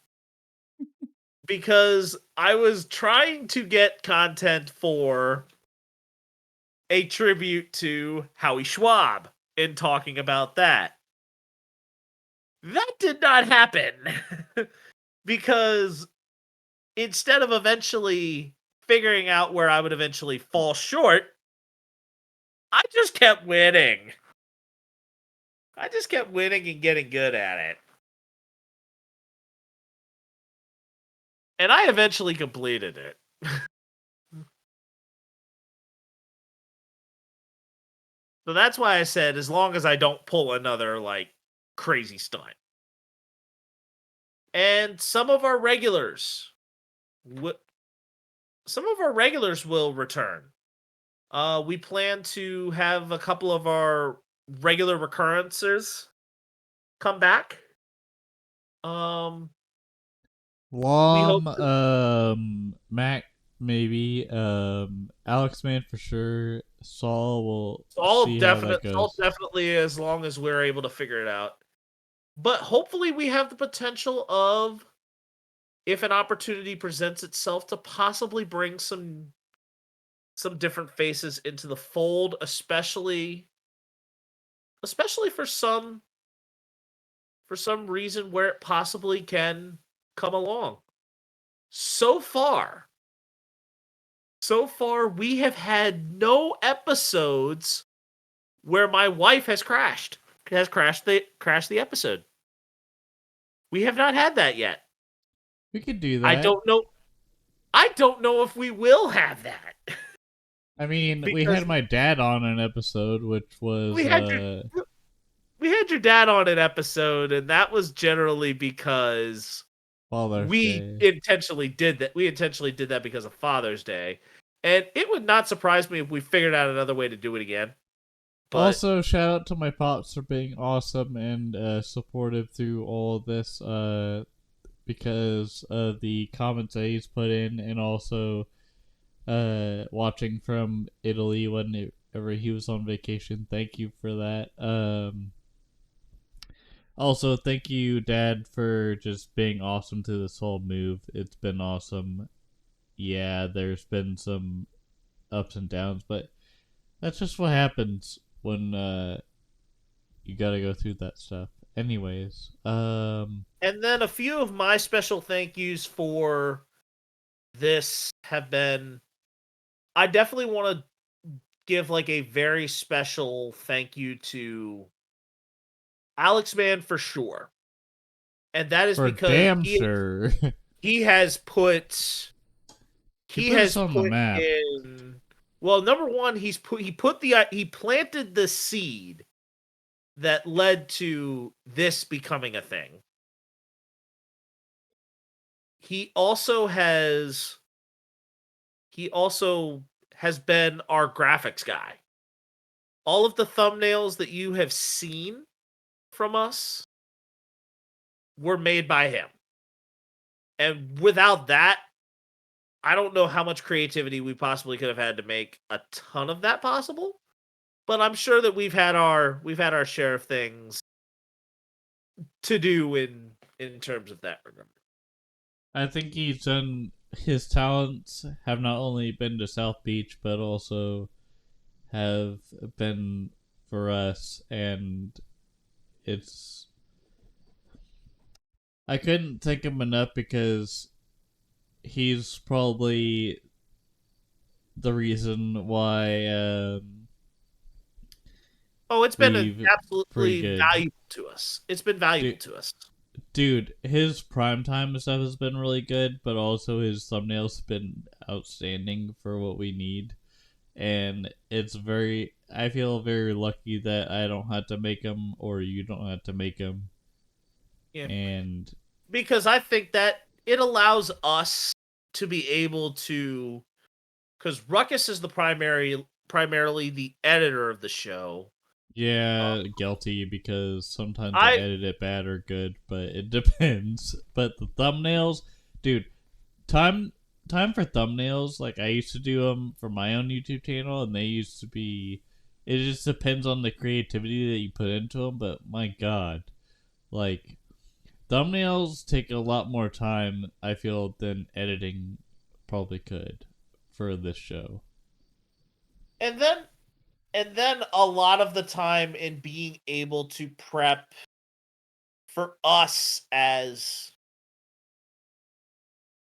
Because I was trying to get content for a tribute to Howie Schwab in talking about that. That did not happen. Because instead of eventually figuring out where I would eventually fall short, I just kept winning. I just kept winning and getting good at it. And I eventually completed it. So that's why I said, as long as I don't pull another, crazy stunt. And some of our regulars will return. We plan to have a couple of our regular recurrences come back. Mac maybe, Alex Man for sure. Saul definitely, as long as we're able to figure it out. But hopefully we have the potential of, if an opportunity presents itself, to possibly bring some different faces into the fold, especially for some reason where it possibly can come along. So far we have had no episodes where my wife has crashed the episode. We have not had that yet. We could do that. I don't know if we will have that. I mean, we had my dad on an episode, which was we had your dad on an episode, and that was generally because intentionally did that. We intentionally did that because of Father's Day, and it would not surprise me if we figured out another way to do it again. But also, shout out to my pops for being awesome and supportive through all of this, because of the comments that he's put in, and also watching from Italy whenever he was on vacation. Thank you for that. Also, thank you, Dad, for just being awesome to this whole move. It's been awesome. Yeah, there's been some ups and downs, but that's just what happens when you gotta go through that stuff. Anyways, and then a few of my special thank yous for this have been, I definitely want to give a very special thank you to Alex Man for sure. And that is because he has put on the map. Well, number one, he planted the seed that led to this becoming a thing. He also has been our graphics guy. All of the thumbnails that you have seen from us were made by him. And without that, I don't know how much creativity we possibly could have had to make a ton of that possible. But I'm sure that we've had our share of things to do in terms of that regard. I think he's done. His talents have not only been to South Beach, but also have been for us, and it's. I couldn't thank him enough because he's probably the reason why Oh, it's been we've pretty absolutely good. valuable to us. It's been valuable Dude, to us. dude, his primetime stuff has been really good, but also his thumbnails have been outstanding for what we need. And it's very, I feel very lucky that I don't have to make them or you don't have to make them. Yeah. And Because I think that it allows us to be able to, because Ruckus is the primarily the editor of the show. yeah, guilty because sometimes I I edit it bad or good, but it depends. But the thumbnails, dude, time time for thumbnails, like I used to do them for my own YouTube channel, and they used to be. It just depends on the creativity that you put into them, but my god, like thumbnails take a lot more time, I feel, than editing probably could for this show. and then a lot of the time in being able to prep for us as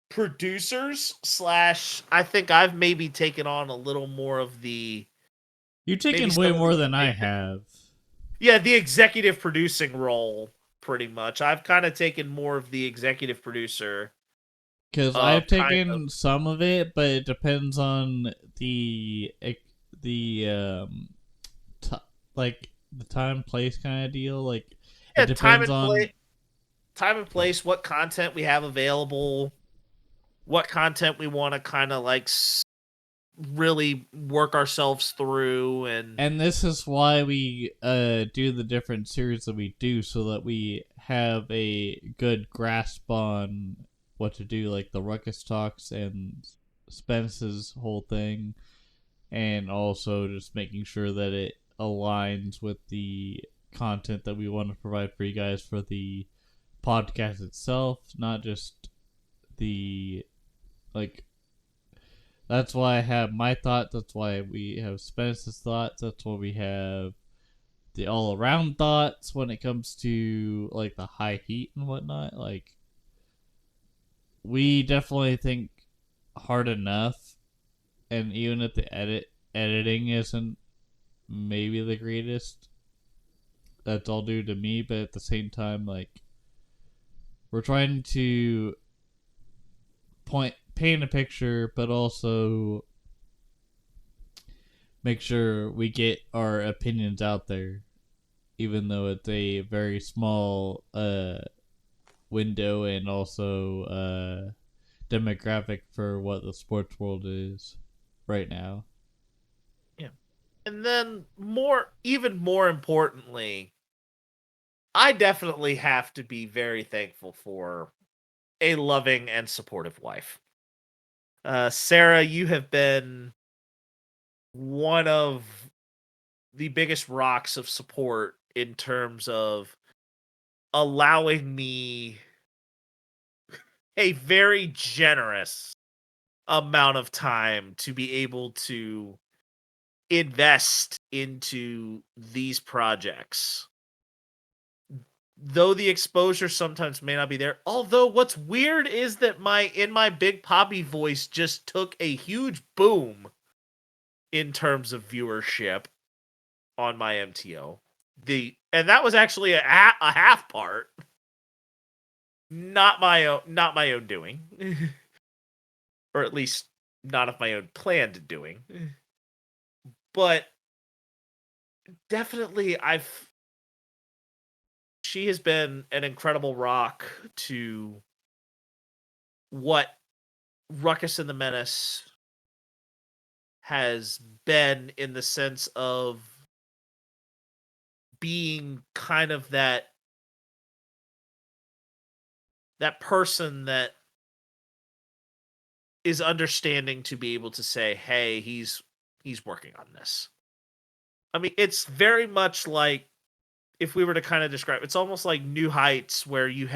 producers slash, I think I've maybe taken on a little more of the You've maybe taken way some of more the than I have. the executive producing role, pretty much. I've kind of taken more of the executive producer Because of I've kind of taken some of it, but it depends on the t- like the time place kind of deal. Like it yeah, depends on. time and place, what content we have available, what content we want to kind of like really work ourselves through, and And this is why we do the different series that we do, so that we have a good grasp on what to do, like the Ruckus talks and Spence's whole thing, and also just making sure that it aligns with the content that we want to provide for you guys for the podcast itself, not just the like. That's why I have my thoughts. That's why we have Spence's thoughts. That's why we have the all around thoughts when it comes to like the high heat and whatnot. Like we definitely think hard enough, and even if the editing isn't maybe the greatest, that's all due to me. But at the same time, like we're trying to paint a picture, but also make sure we get our opinions out there, even though it's a very small window and also demographic for what the sports world is right now. yeah. And then even more importantly, I definitely have to be very thankful for a loving and supportive wife. Sarah, you have been one of the biggest rocks of support in terms of allowing me a very generous amount of time to be able to invest into these projects. Though the exposure sometimes may not be there. Although what's weird is that my Big Poppy voice just took a huge boom in terms of viewership on my MTO. And that was actually a half part. Not my own doing. Or at least not of my own planned doing. But definitely she has been an incredible rock to what Ruckus and the Menace has been, in the sense of being kind of that person that is understanding to be able to say, hey, he's working on this. I mean, it's very much like, if we were to kind of describe, it's almost like New Heights, where we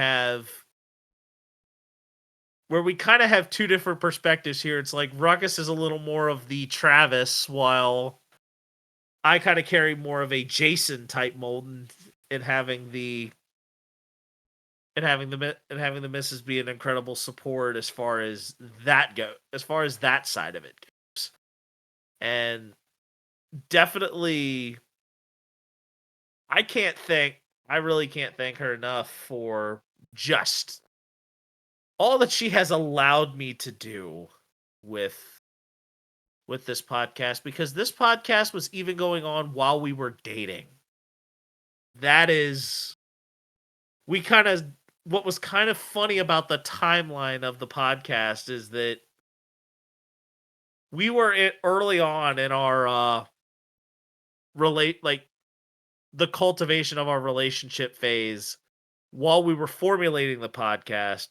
kind of have two different perspectives here. It's like Ruckus is a little more of the Travis, while I kind of carry more of a Jason type mold, and having the missus be an incredible support as far as that side of it goes. And definitely, I really can't thank her enough for just all that she has allowed me to do with this podcast, because this podcast was even going on while we were dating. That is, what was kind of funny about the timeline of the podcast is that we were early on in our the cultivation of our relationship phase while we were formulating the podcast,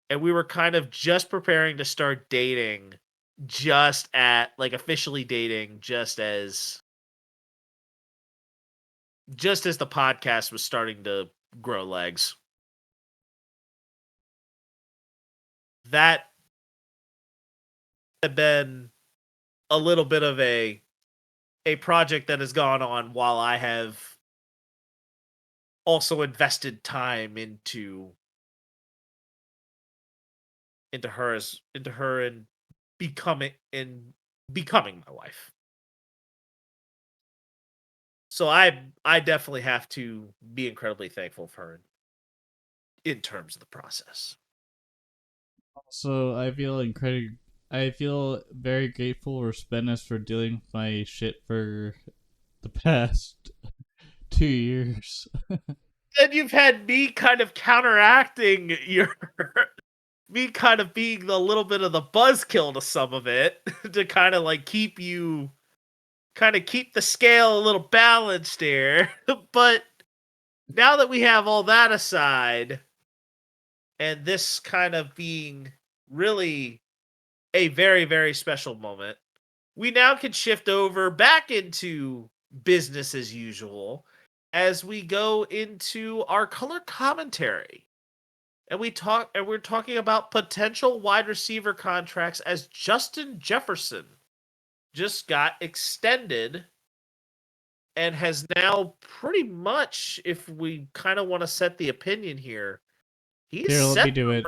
and we were kind of just preparing to start dating, officially dating, just as the podcast was starting to grow legs. That had been a little bit of a project that has gone on while I have also invested time into her and becoming my wife. So I definitely have to be incredibly thankful for her in terms of the process. So I feel very grateful for Spennis for dealing with my shit for the past 2 years. And you've had me kind of counteracting me kind of being a little bit of the buzzkill to some of it to kind of like keep the scale a little balanced here. But now that we have all that aside, and this kind of being really a very, very special moment, we now can shift over back into business as usual as we go into our color commentary. And we're talking about potential wide receiver contracts, as Justin Jefferson just got extended and has now pretty much, if we kind of want to set the opinion here, Let me do it.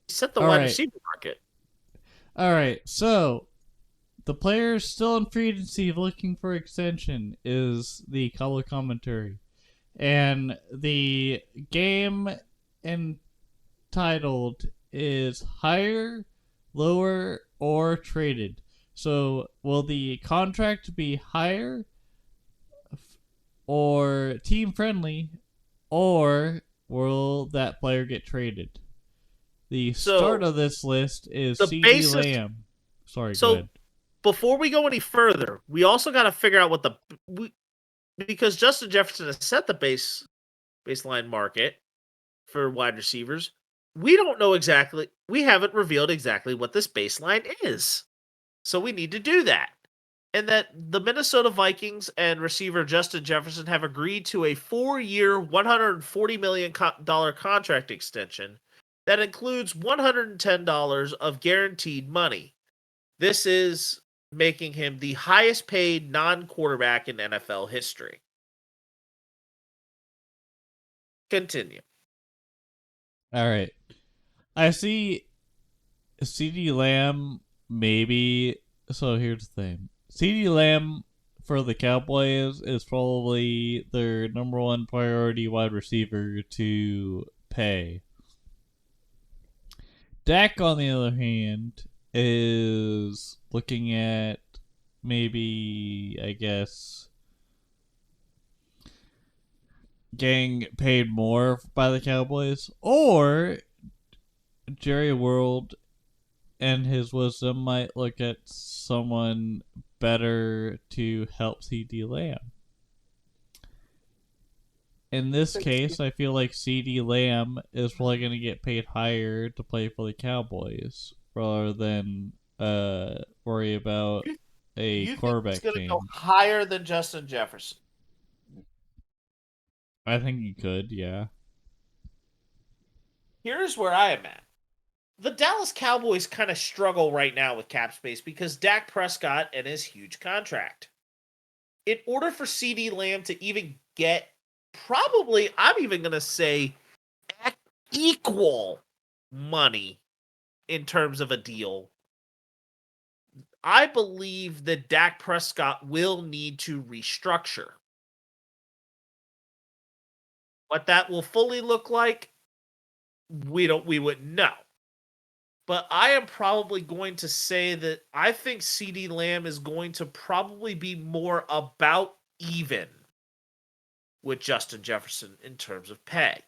Set the All wide right. receiver market. All right, so the players still in free agency looking for extension is the color commentary. And the game entitled is Higher, Lower, or Traded. So will the contract be higher or team friendly, or will that player get traded? The start of this list is CD Lamb. Sorry, go ahead. Before we go any further, we also got to figure out what because Justin Jefferson has set the baseline market for wide receivers. We don't know exactly. We haven't revealed exactly what this baseline is. So we need to do that. And that the Minnesota Vikings and receiver Justin Jefferson have agreed to a 4-year, $140 million contract extension that includes $110 of guaranteed money. This is making him the highest paid non-quarterback in NFL history. Continue. All right. I see CD Lamb maybe. So here's the thing. CD Lamb for the Cowboys is probably their number one priority wide receiver to pay. Dak, on the other hand, is looking at maybe, I guess, getting paid more by the Cowboys, or Jerry World and his wisdom might look at someone better to help CD Lamb. In this case, I feel like CD Lamb is probably going to get paid higher to play for the Cowboys rather than worry about a You think quarterback he's going to change. go higher than Justin Jefferson? I think you could, yeah. Here's where I am at. The Dallas Cowboys kind of struggle right now with cap space because Dak Prescott and his huge contract. In order for CD Lamb to even get probably, I'm even going to say, equal money in terms of a deal, I believe that Dak Prescott will need to restructure. What that will fully look like, we wouldn't know. But I am probably going to say that I think CD Lamb is going to probably be more about even with Justin Jefferson in terms of pay.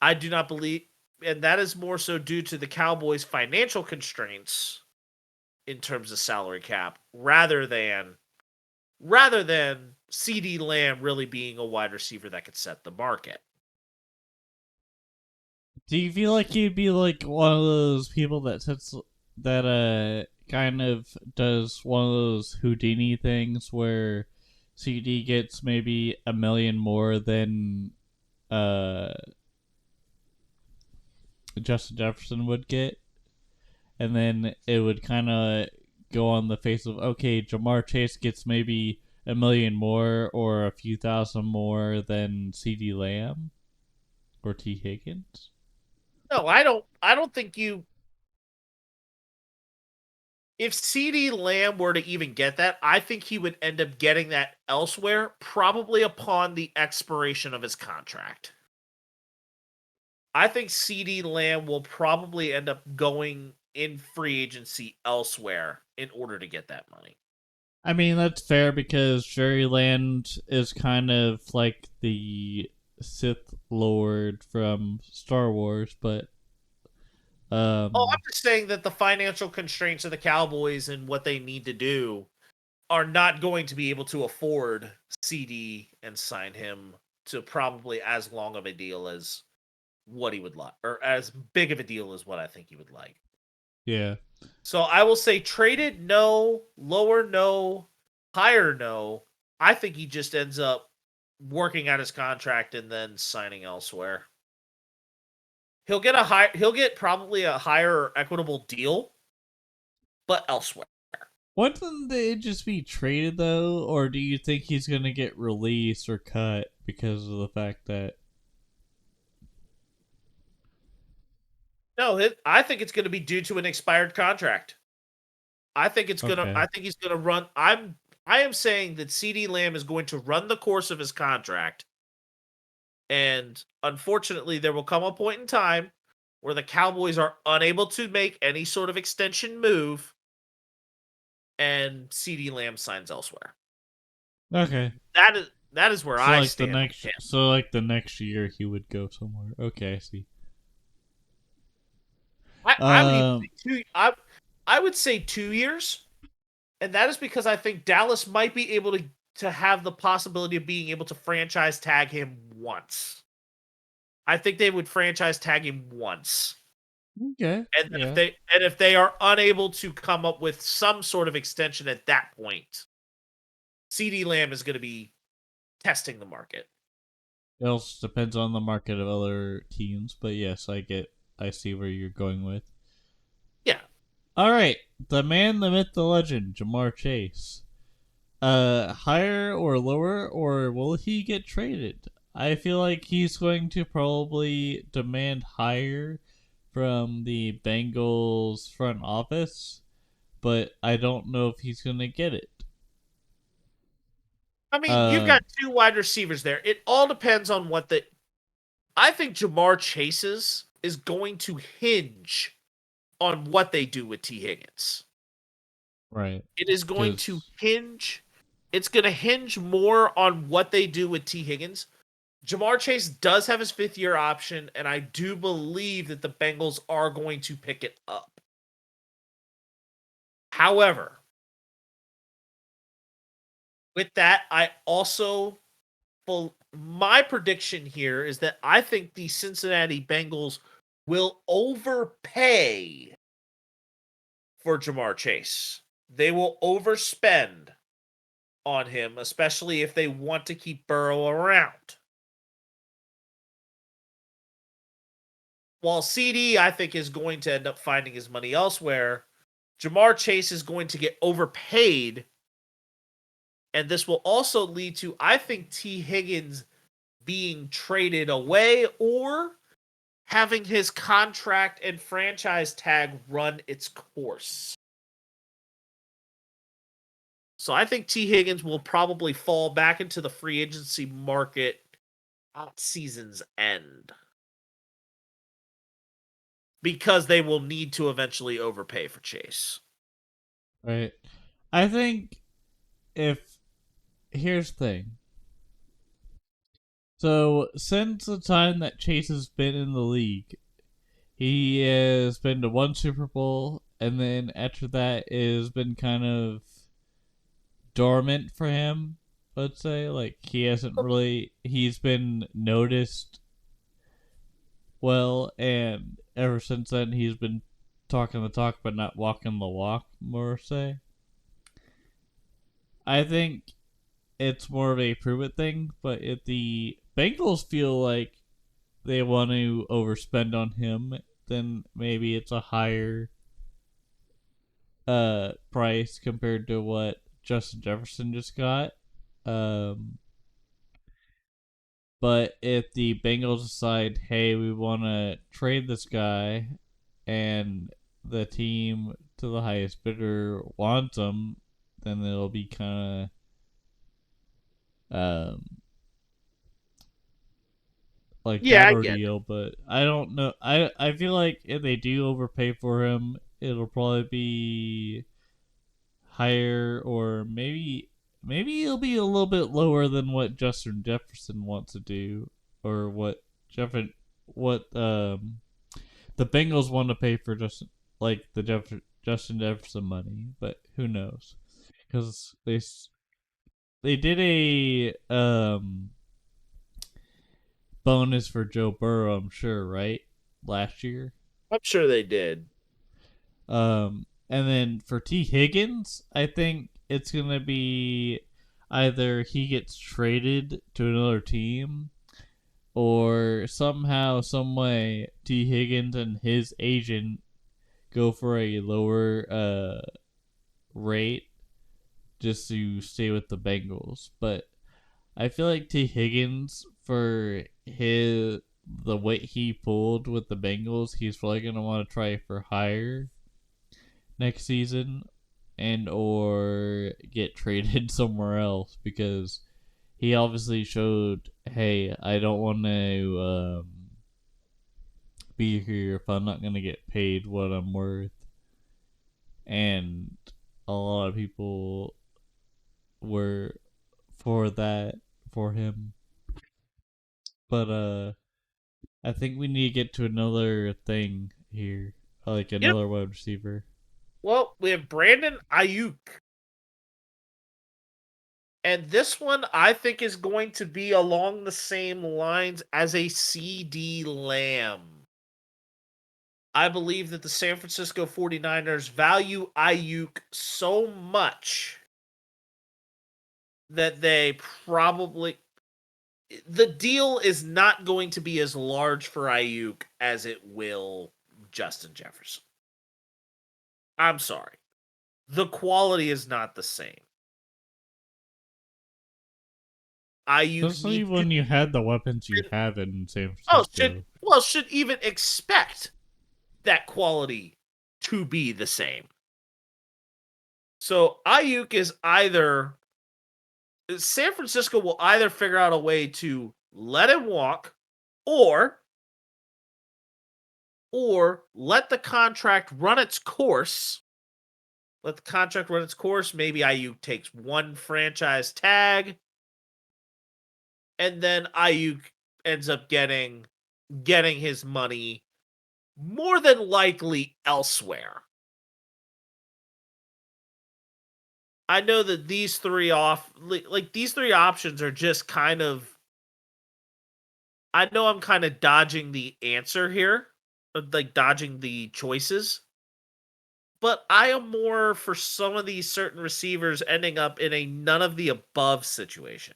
I do not believe, and that is more so due to the Cowboys' financial constraints in terms of salary cap, rather than CD Lamb really being a wide receiver that could set the market. Do you feel like you'd be like one of those people that kind of does one of those Houdini things where CD gets maybe $1 million more than Justin Jefferson would get, and then it would kind of go on the face of, okay, Jamar Chase gets maybe $1 million more or a few thousand more than CD Lamb or T Higgins? No, I don't think you. If CD Lamb were to even get that, I think he would end up getting that elsewhere, probably upon the expiration of his contract. I think CD Lamb will probably end up going in free agency elsewhere in order to get that money. I mean, that's fair because Jerry Land is kind of like the Sith Lord from Star Wars, but I'm just saying that the financial constraints of the Cowboys and what they need to do are not going to be able to afford CD and sign him to probably as long of a deal as what he would like, or as big of a deal as what I think he would like. yeah. So I will say traded, no, lower, no, higher, no. I think he just ends up working out his contract and then signing elsewhere. He'll get probably a higher equitable deal, but elsewhere. Wouldn't they just be traded though, or do you think he's gonna get released or cut because of the fact that? No, I think it's going to be due to an expired contract. I think it's gonna. Okay. I think he's gonna run. I am saying that CD Lamb is going to run the course of his contract, and unfortunately, there will come a point in time where the Cowboys are unable to make any sort of extension move, and CD Lamb signs elsewhere. Okay. That is where So I like stand. the next year he would go somewhere. Okay, I see. I would even say I would say 2 years, and that is because I think Dallas might be able to have the possibility of being able to franchise tag him once. I think they would franchise tag him once. Okay. And Yeah. if they are unable to come up with some sort of extension at that point, CD Lamb is going to be testing the market. It also depends on the market of other teams, but yes, I see where you're going with. Yeah. All right, the man, the myth, the legend, Jamar Chase. Higher or lower, or will he get traded? I feel like he's going to probably demand higher from the Bengals front office, but I don't know if he's going to get it. I mean, you've got two wide receivers there. It all depends on what the. I think Jamar Chase's is going to hinge on what they do with T. Higgins. Right. It is going to hinge it's going to hinge more on what they do with T. Higgins. Jamar Chase does have his 5th-year option, and I do believe that the Bengals are going to pick it up. However, with that, my prediction here is that I think the Cincinnati Bengals will overpay for Jamar Chase. They will overspend on him, especially if they want to keep Burrow around. While CD, I think, is going to end up finding his money elsewhere, Jamar Chase is going to get overpaid. And this will also lead to, I think, T. Higgins being traded away or having his contract and franchise tag run its course. So I think T. Higgins will probably fall back into the free agency market at season's end, because they will need to eventually overpay for Chase. Right. I think here's the thing. So, since the time that Chase has been in the league, he has been to 1 Super Bowl, and then after that, it has been kind of dormant for him, let's say. Like, he's been noticed well, and ever since then, he's been talking the talk, but not walking the walk, more say. I think it's more of a prove it thing, but if the Bengals feel like they want to overspend on him, then maybe it's a higher price compared to what Justin Jefferson just got. But if the Bengals decide, hey, we want to trade this guy, and the team to the highest bidder wants him, then it'll be kind of like Yeah, that I get it. ordeal. But I don't know. I feel like if they do overpay for him, it'll probably be higher, or maybe it'll be a little bit lower than what Justin Jefferson wants to do, or what the Bengals want to pay for Justin, like the Justin Jefferson money. But who knows? Because they did a bonus for Joe Burrow, I'm sure, right? Last year. I'm sure they did. And then for T. Higgins, I think it's gonna be either he gets traded to another team, or somehow, some way, T. Higgins and his agent go for a lower rate just to stay with the Bengals. But I feel like T. Higgins, for the weight he pulled with the Bengals, he's probably gonna want to try for higher next season, and or get traded somewhere else, because he obviously showed, hey, I don't want to be here if I'm not going to get paid what I'm worth. And a lot of people were for him. But I think we need to get to another thing here, like another wide receiver. Well, we have Brandon Ayuk. And this one, I think, is going to be along the same lines as a CD Lamb. I believe that the San Francisco 49ers value Ayuk so much that they probably... The deal is not going to be as large for Ayuk as it will Justin Jefferson. I'm sorry. The quality is not the same. Especially when you had the weapons you have in San Francisco. Should even expect that quality to be the same. So Ayuk is either... San Francisco will either figure out a way to let him walk, or let the contract run its course let the contract run its course. Maybe Ayuk takes one franchise tag, and then Ayuk ends up getting his money more than likely elsewhere. I know that these three options are just kind of. I know I'm kind of dodging the answer here, like dodging the choices. But I am more for some of these certain receivers ending up in a none of the above situation.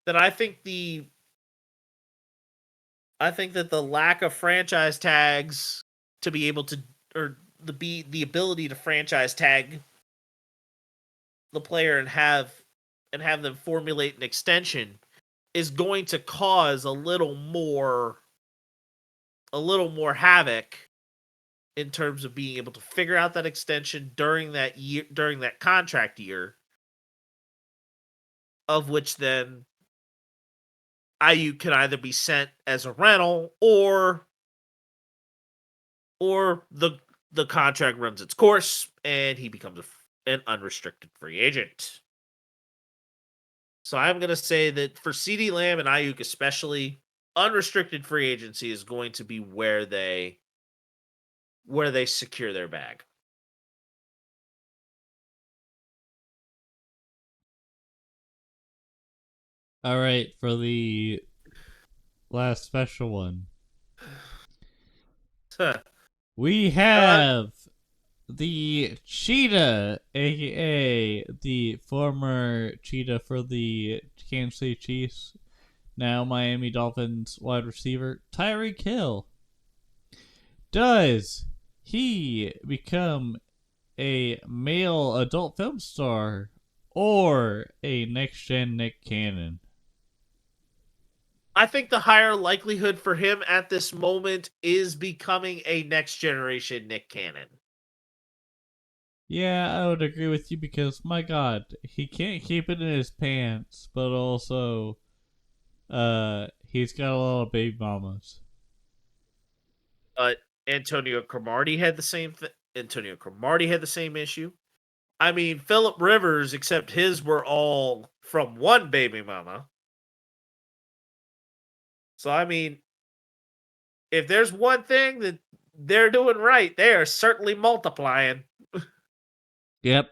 That I think that the lack of franchise tags to be able to, or the ability to franchise tag the player and have them formulate an extension is going to cause a little more havoc in terms of being able to figure out that extension during that contract year, of which then IU can either be sent as a rental or the contract runs its course and he becomes an unrestricted free agent. So I'm going to say that for CeeDee Lamb and Ayuk especially, unrestricted free agency is going to be where they secure their bag. All right, for the last special one, we have the Cheetah, aka the former Cheetah for the Kansas City Chiefs, now Miami Dolphins wide receiver, Tyreek Hill. Does he become a male adult film star or a next gen Nick Cannon? I think the higher likelihood for him at this moment is becoming a next generation Nick Cannon. Yeah, I would agree with you because my god, he can't keep it in his pants, but also he's got a lot of baby mamas. Antonio Cromartie had the same Antonio Cromartie had the same issue. I mean, Phillip Rivers, except his were all from one baby mama. So I mean, if there's one thing that they're doing right, they are certainly multiplying. Yep.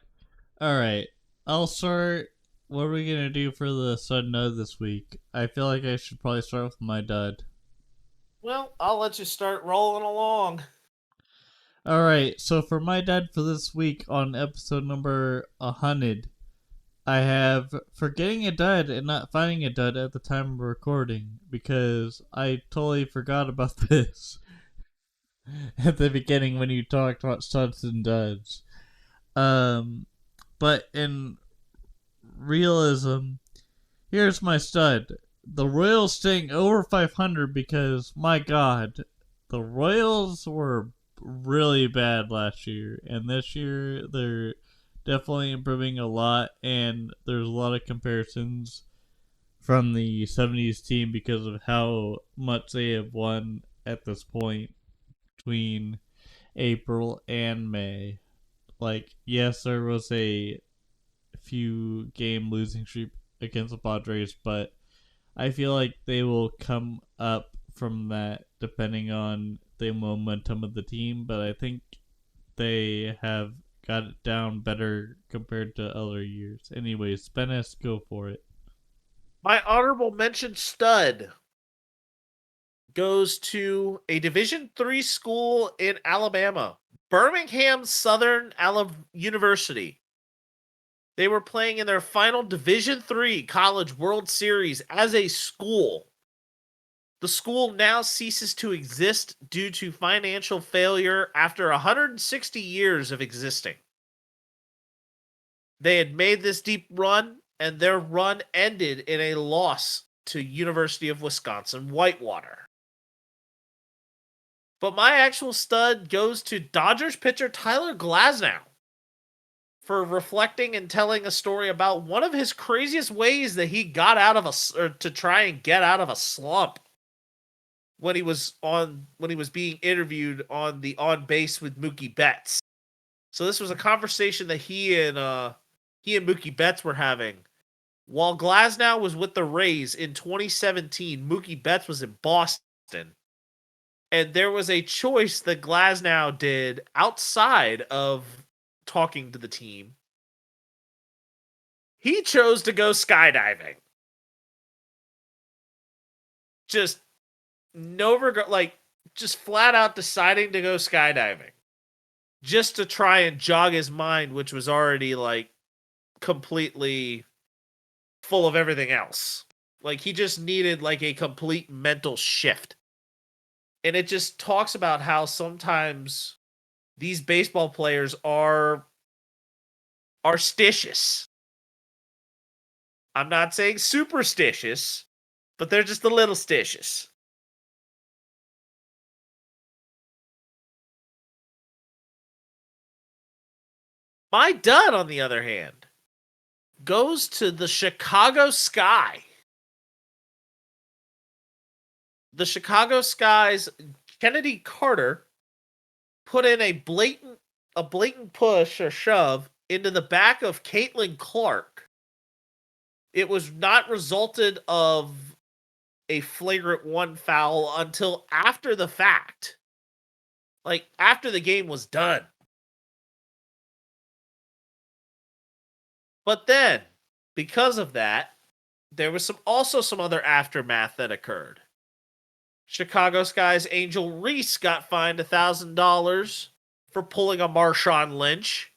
Alright. I'll start. What are we gonna do for the sudden node this week? I feel like I should probably start with my dud. Well, I'll let you start rolling along. Alright, so for my dud for this week on episode number 100, I have forgetting a dud and not finding a dud at the time of recording because I totally forgot about this at the beginning when you talked about studs and duds. But in realism, here's my stud. The Royals staying over 500 because, my god, the Royals were really bad last year, and this year they're definitely improving a lot, and there's a lot of comparisons from the 70s team because of how much they have won at this point between April and May. Like, yes, there was a few game losing streak against the Padres, but I feel like they will come up from that depending on the momentum of the team, but I think they have got it down better compared to other years. Anyways, Benes, go for it. My honorable mention stud goes to a Division III school in Alabama, Birmingham Southern University. They were playing in their final Division III College World Series as a school. The school now ceases to exist due to financial failure after 160 years of existing. They had made this deep run, and their run ended in a loss to University of Wisconsin-Whitewater. But my actual stud goes to Dodgers pitcher Tyler Glasnow for reflecting and telling a story about one of his craziest ways that he got out of to try and get out of a slump. when he was being interviewed on the On Base with Mookie Betts. So this was a conversation that he and Mookie Betts were having. While Glasnow was with the Rays in 2017, Mookie Betts was in Boston. And there was a choice that Glasnow did outside of talking to the team. He chose to go skydiving. Just no regard, like just flat out deciding to go skydiving. Just to try and jog his mind, which was already like completely full of everything else. Like he just needed like a complete mental shift. And it just talks about how sometimes these baseball players are stitious. I'm not saying superstitious, but they're just a little stitious. My dud, on the other hand, goes to the Chicago Sky. The Chicago Sky's Kennedy Carter put in a blatant push or shove into the back of Caitlin Clark. It was not resulted of a flagrant one foul until after the fact. Like after the game was done. But then, because of that, there was also some other aftermath that occurred. Chicago Sky's Angel Reese got fined $1,000 for pulling a Marshawn Lynch,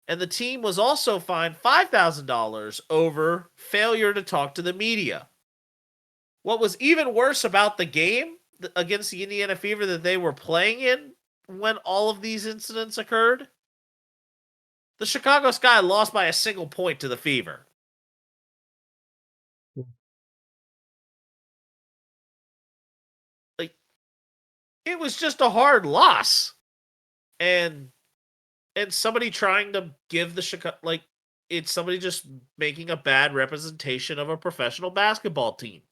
and the team was also fined $5,000 over failure to talk to the media. What was even worse about the game against the Indiana Fever that they were playing in when all of these incidents occurred, the Chicago Sky lost by a single point to the Fever. Like, it was just a hard loss. And somebody trying to give the Chicago, like, it's somebody just making a bad representation of a professional basketball team.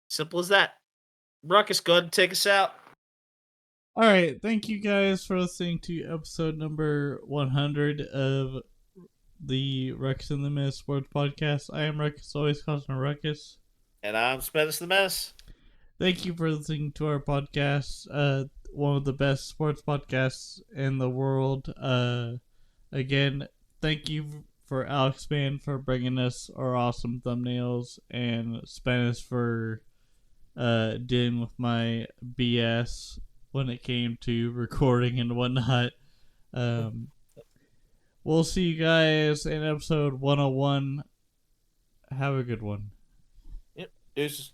Simple as that. Ruckus, go ahead and take us out. All right, thank you guys for listening to episode number 100 of the Ruckus and The Menace Sports Podcast. I am Ruckus, always calling Ruckus. And I'm Ruckus the Menace. Thank you for listening to our podcast, one of the best sports podcasts in the world. Again, thank you for Alex Mann for bringing us our awesome thumbnails, and Spanish for dealing with my BS when it came to recording and whatnot. We'll see you guys in episode 101. Have a good one. Yep. Deuces.